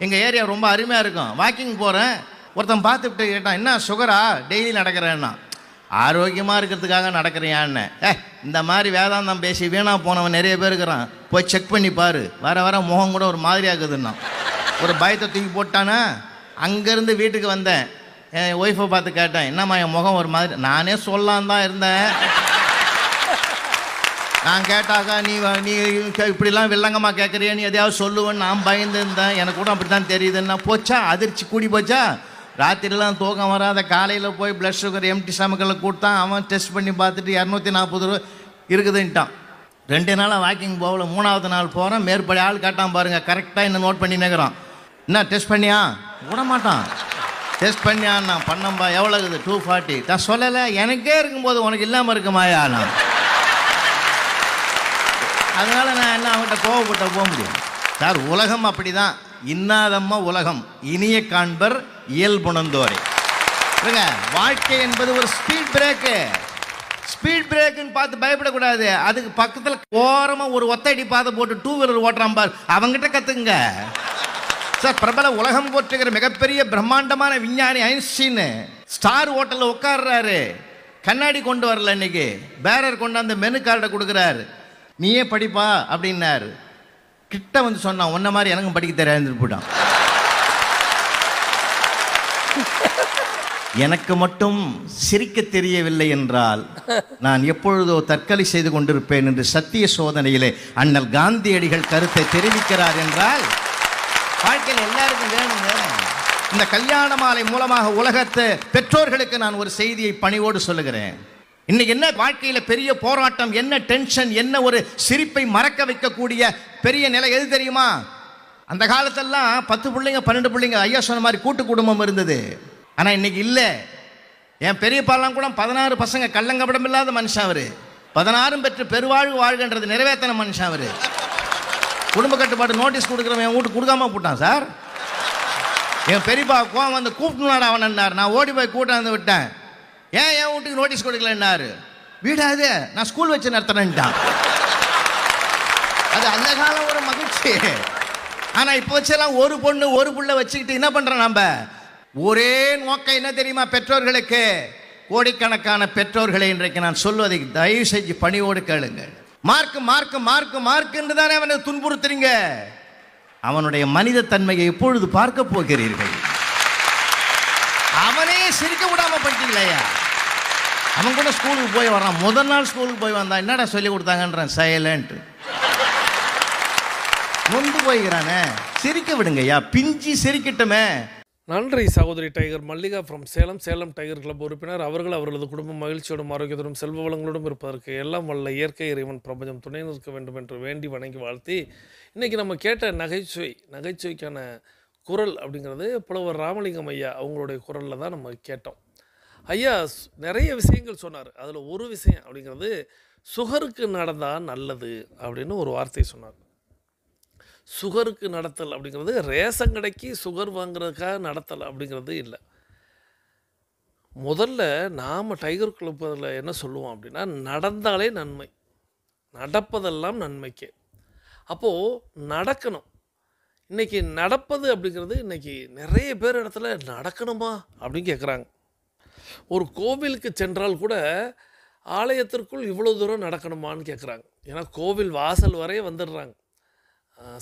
எங்கள் ஏரியா ரொம்ப அருமையாக இருக்கும். வாக்கிங் போகிறேன், ஒருத்தன் பார்த்துட்டு கேட்டான், என்ன சுகரா டெய்லி நடக்கிறேன்னா? ஆரோக்கியமாக இருக்கிறதுக்காக நடக்கிறியான்னு. இந்த மாதிரி வேதாந்தம் பேசி வீணாக போனவன் நிறைய பேர் இருக்கிறான், போய் செக் பண்ணி பாரு. வர முகம் கூட ஒரு மாதிரியாகுதுன்னா ஒரு பயத்தை தூக்கி போட்டானா. அங்கேருந்து வீட்டுக்கு வந்தேன், என் ஒய்ஃபை பார்த்து கேட்டேன், என்னம்மா என் முகம் ஒரு மாதிரி? நானே சொல்லான் தான் இருந்தேன். நான் கேட்டாக்கா நீ இப்படிலாம் வில்லங்கம்மா கேட்குறியா, நீ எதையாவது சொல்லுவேன்னு நான் பயந்து இருந்தேன். எனக்கு கூட அப்படி தான் தெரியுதுன்னா போச்சா, அதிர்ச்சி கூடி போச்சா. ராத்திரிலாம் தூக்கம் வராத, காலையில் போய் ப்ளட் சுகர் எம்டி ஸ்டமக்கில் கொடுத்தான். அவன் டெஸ்ட் பண்ணி பார்த்துட்டு 240 ரூபா இருக்குதுன்ட்டான். 2 நாளாக வாக்கிங் போகல. 3ஆவது நாள் போகிறேன், மேற்படி ஆள் கேட்டான் பாருங்கள், கரெக்டாக என்ன நோட் பண்ணி நிற்கிறான். என்ன டெஸ்ட் பண்ணியா? விட மாட்டான். டெஸ்ட் பண்ணியான். நான் பண்ணம்பா, எவ்வளோ இருக்குது? 240. நான் சொல்லலை, எனக்கே இருக்கும்போது உனக்கு இல்லாமல் இருக்குமாயா? நான் அதனால நான் என்ன அவங்ககிட்ட கோவப்பட்ட போக முடியும் சார். உலகம் அப்படிதான். இன்னாதம்மா உலகம் இனிய காண்பர் இயல்புணர்ந்தோரே. வாழ்க்கை என்பது ஒரு ஸ்பீட் பிரேக்கு. ஸ்பீட் பிரேக்குன்னு பார்த்து பயப்படக்கூடாது. அதுக்கு பக்கத்தில் ஓரமாக ஒரு ஒத்தடி பாதை போட்டு 2 வீலர் ஓட்டுறான் பார், அவங்ககிட்ட கற்றுக்குங்க சார். பிரபல உலகம் போற்றுகிற மிகப்பெரிய பிரம்மாண்டமான விஞ்ஞானி ஐன்ஸ்டீன் ஸ்டார் ஹோட்டலில் உட்கார்றாரு. கண்ணாடி கொண்டு வரல, இன்னைக்கு பேரர் கொண்டு அந்த மெனு கார்டை கொடுக்குறாரு. நீயே படிப்பா அப்படின்னாரு. கிட்ட வந்து சொன்னான், உன்ன மாதிரி எனக்கும் படிக்க தெரியாது போட்டான். எனக்கு மட்டும் சிரிக்க தெரியவில்லை என்றால் நான் எப்பொழுதோ தற்கொலை செய்து கொண்டிருப்பேன் என்று சத்திய சோதனையிலே அண்ணல் காந்தியடிகள் கருத்தை தெரிவிக்கிறார் என்றால் வாழ்க்கையில் எல்லாருக்கும் வேணுங்க. இந்த கல்யாண மாலை மூலமாக உலகத்து பெற்றோர்களுக்கு நான் ஒரு செய்தியை பணிவோடு சொல்லுகிறேன். இன்னைக்கு என்ன வாழ்க்கையில பெரிய போராட்டம், என்ன டென்ஷன், என்ன ஒரு சிரிப்பை மறக்க வைக்கக்கூடிய பெரிய நிலை எது தெரியுமா? அந்த காலத்தெல்லாம் 10 பிள்ளைங்க 12 பிள்ளைங்க ஐயா சொன்ன மாதிரி கூட்டு குடும்பம் இருந்தது. ஆனா இன்னைக்கு இல்ல. என் பெரியப்பாலாம் கூட 16 பசங்க, கள்ளங்கபடம் இல்லாத மனுஷன் அவரு. 16 பெற்று பெருவாழ்வு வாழ்கின்றது நிறைவேற்றின மனுஷன் அவரு. குடும்ப கட்டுப்பாடு நோட்டீஸ் கொடுக்குறவன் என் வீட்டுக்கு கொடுக்காம போட்டான் சார். என் பெரியப்பா கோவம் வந்து கூப்பிட்டுனாடா அவனார். நான் ஓடி போய் கூட்டாந்து விட்டேன். ஏன் என் வீட்டுக்கு நோட்டீஸ் கொடுக்கலன்னாரு. வீடாது நான் ஸ்கூல் வச்சு நடத்துறேன்ட்டான். அது அந்த காலம் ஒரு மகிழ்ச்சி. ஆனா இப்போ வச்செல்லாம் ஒரு பொண்ணு ஒரு புள்ள வச்சுக்கிட்டு என்ன பண்றோம் நம்ம? ஒரே நோக்கம் என்ன தெரியுமா பெற்றோர்களுக்கு? கோடிக்கணக்கான பெற்றோர்களை இன்றைக்கு நான் சொல்வதை தயவு செஞ்சு பணியோடு கேளுங்க. மார்க் மார்க் மார்க் மார்க் என்று தானே அவனை துன்புறுத்துறீங்க. அவனுடைய மனித தன்மையை எப்பொழுது பார்க்க போகிறீர்கள்? அவனே சிரிக்க விடாம பண்ணிட்டீங்களா? அவன் கூட ஸ்கூலுக்கு போய் வரான். முதல் நாள் ஸ்கூலுக்கு போய் வந்தான். என்னடா சொல்லி கொடுத்தாங்கன்றான். சைலண்ட். நொந்து போய்கிறானே. சிரிக்க விடுங்கய்யா, பிஞ்சி சிரிக்கட்டுமே. நன்றி சகோதரி tiger Mallika from Salem. Salem tiger club உறுப்பினர். அவர்களது குடும்பம் மகிழ்ச்சியோடும் ஆரோக்கியத்தோடும் செல்வ வளங்களோடும் இருப்பதற்கு எல்லாம் வல்ல இயற்கை இறைவன் பிரபஞ்சம் துணை நிற்க வேண்டும் என்று வேண்டி வணங்கி வாழ்த்தி, இன்றைக்கி நம்ம கேட்ட நகைச்சுவைக்கான குரல் அப்படிங்கிறது புலவர் ராமலிங்கம் ஐயா அவங்களுடைய குரலில் தான் நம்ம கேட்டோம். ஐயா நிறைய விஷயங்கள் சொன்னார். அதில் ஒரு விஷயம் அப்படிங்கிறது சுகருக்கு நடந்தால் நல்லது அப்படின்னு ஒரு வார்த்தை சொன்னார். சுகருக்கு நடத்தல் அப்படிங்கிறது ரேஷன் கடைக்கு சுகர் வாங்குறதுக்காக நடத்தல் அப்படிங்கிறது இல்லை. முதல்ல நாம் டைகர் கிளப்பில் என்ன சொல்லுவோம் அப்படின்னா, நடந்தாலே நன்மை, நடப்பதெல்லாம் நன்மைக்கே. அப்போது நடக்கணும். இன்றைக்கி நடப்பது அப்படிங்கிறது இன்றைக்கி நிறைய பேர் இடத்துல நடக்கணுமா அப்படின்னு கேட்குறாங்க. ஒரு கோவிலுக்கு சென்றால் கூட ஆலயத்திற்குள் இவ்வளோ தூரம் நடக்கணுமான்னு கேட்குறாங்க. ஏன்னா கோவில் வாசல் வரையே வந்துடுறாங்க.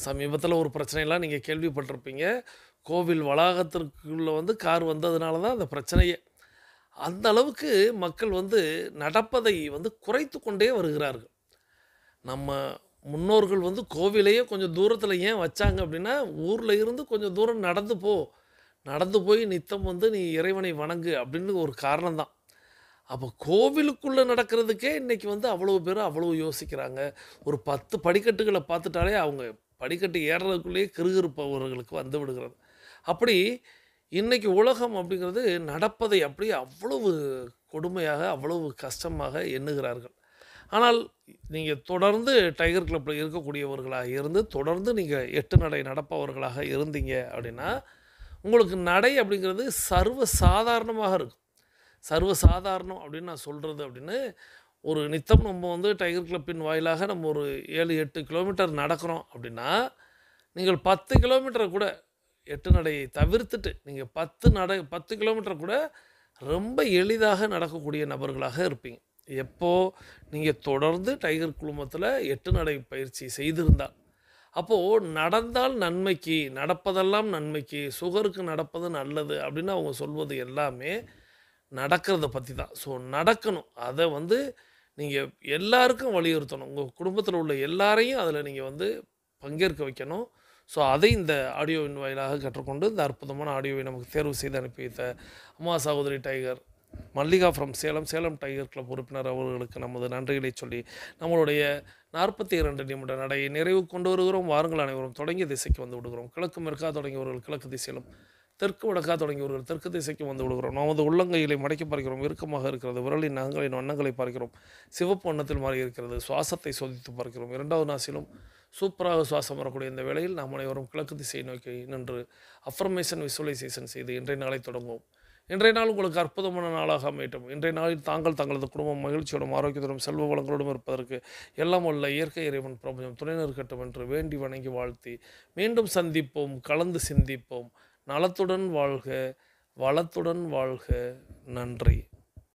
சமீபத்தில் ஒரு பிரச்சனையெல்லாம் நீங்கள் கேள்விப்பட்டிருப்பீங்க. கோவில் வளாகத்திற்குள்ளே கார் வந்ததுனால தான் அந்த பிரச்சனையே. அந்த அளவுக்கு மக்கள் நடப்பதை குறைத்து கொண்டே வருகிறார்கள். நம்ம முன்னோர்கள் கோவிலையே கொஞ்சம் தூரத்தில் ஏன் வச்சாங்க அப்படின்னா, ஊரில் இருந்து கொஞ்சம் தூரம் நடந்து போய் நித்தம் நீ இறைவனை வணங்கு அப்படின்னு ஒரு காரணம்தான். அப்போ கோவிலுக்குள்ளே நடக்கிறதுக்கே இன்றைக்கி அவ்வளோ பேர் அவ்வளோ யோசிக்கிறாங்க. ஒரு 10 படிக்கட்டுகளை பார்த்துட்டாலே அவங்க படிக்கட்டு ஏறுறதுக்குள்ளேயே கிறுகிறுப்பவர்களுக்கு வந்து விடுகிறது. அப்படி இன்றைக்கி உலகம் அப்படிங்கிறது நடப்பதை அப்படியே அவ்வளவு கொடுமையாக அவ்வளவு கஷ்டமாக எண்ணுகிறார்கள். ஆனால் நீங்கள் தொடர்ந்து டைகர் கிளப்பில் இருக்கக்கூடியவர்களாக இருந்து தொடர்ந்து நீங்கள் 8 நடை நடப்பவர்களாக இருந்தீங்க அப்படின்னா உங்களுக்கு நடை அப்படிங்கிறது சர்வ சாதாரணமாக இருக்கும். சர்வசாதாரணம் அப்படின்னு நான் சொல்கிறது அப்படின்னு ஒரு நித்தம் நம்ம டைகர் கிளப்பின் வாயிலாக நம்ம ஒரு 7-8 கிலோமீட்டர் நடக்கிறோம் அப்படின்னா, நீங்கள் 10 கிலோமீட்டரை கூட 8 நடையை தவிர்த்துட்டு நீங்கள் 10 கிலோமீட்டர் கூட ரொம்ப எளிதாக நடக்கக்கூடிய நபர்களாக இருப்பீங்க. எப்போது நீங்கள் தொடர்ந்து டைகர் குழுமத்தில் 8 நடை பயிற்சி செய்திருந்தால். அப்போது நடந்தால் நன்மைக்கு, நடப்பதெல்லாம் நன்மைக்கு, சுகருக்கு நடப்பது நல்லது அப்படின்னு அவங்க சொல்வது எல்லாமே நடக்கிறத பற்றி தான். ஸோ நடக்கணும். அதை நீங்கள் எல்லாருக்கும் வலியுறுத்தணும். உங்கள் குடும்பத்தில் உள்ள எல்லாரையும் அதில் நீங்கள் பங்கேற்க வைக்கணும். ஸோ அதை இந்த ஆடியோவின் வாயிலாக கற்றுக்கொண்டு இந்த அற்புதமான ஆடியோவை நமக்கு தேர்வு செய்து அனுப்பி வைத்த அம்மா சகோதரி tiger Mallika from Salem tiger club உறுப்பினர் அவர்களுக்கு நமது நன்றிகளை சொல்லி நம்மளுடைய 42 நிமிட நடையை நிறைவு கொண்டு வருகிறோம். வாருங்கள் அனைவரும் தொடங்கிய திசைக்கு வந்து விடுகிறோம். கிழக்கு மேற்காக தொடங்கியவர்கள் கிழக்கு திசையிலும், தெற்கு வடக்காக தொடங்கி வருகிறோம். தெற்கு திசைக்கு வந்து விடுகிறோம். நமது உள்ளங்கைகளை மடக்கி பார்க்கிறோம். இறுக்கமாக இருக்கிறது. விரலின் நகங்களின் வண்ணங்களை பார்க்கிறோம். சிவப்பு வண்ணத்தில் மாறி இருக்கிறது. சுவாசத்தை சோதித்து பார்க்கிறோம். 2வது நாசிலும் சூப்பராக சுவாசம் வரக்கூடிய இந்த வேளையில் நாம் அனைவரும் கிழக்கு திசையை நோக்கி நின்று அஃபர்மேஷன் விசுவலைசேஷன் செய்து இன்றைய நாளை தொடங்குவோம். இன்றைய நாள் உங்களுக்கு அற்புதமான நாளாக அமையட்டும். இன்றைய நாளில் தாங்கள் தங்களது குடும்பம் மகிழ்ச்சியோடும் ஆரோக்கியத்தோடும் செல்வ வளங்களோடும் இருப்பதற்கு எல்லாம் உள்ள இயற்கை இறைவன் பிரபஞ்சம் துணை நிற்கட்டும் என்று வேண்டி வணங்கி வாழ்த்தி மீண்டும் சந்திப்போம், கலந்து சிந்திப்போம். நலத்துடன் வாழ்க, வளத்துடன் வாழ்க. நன்றி.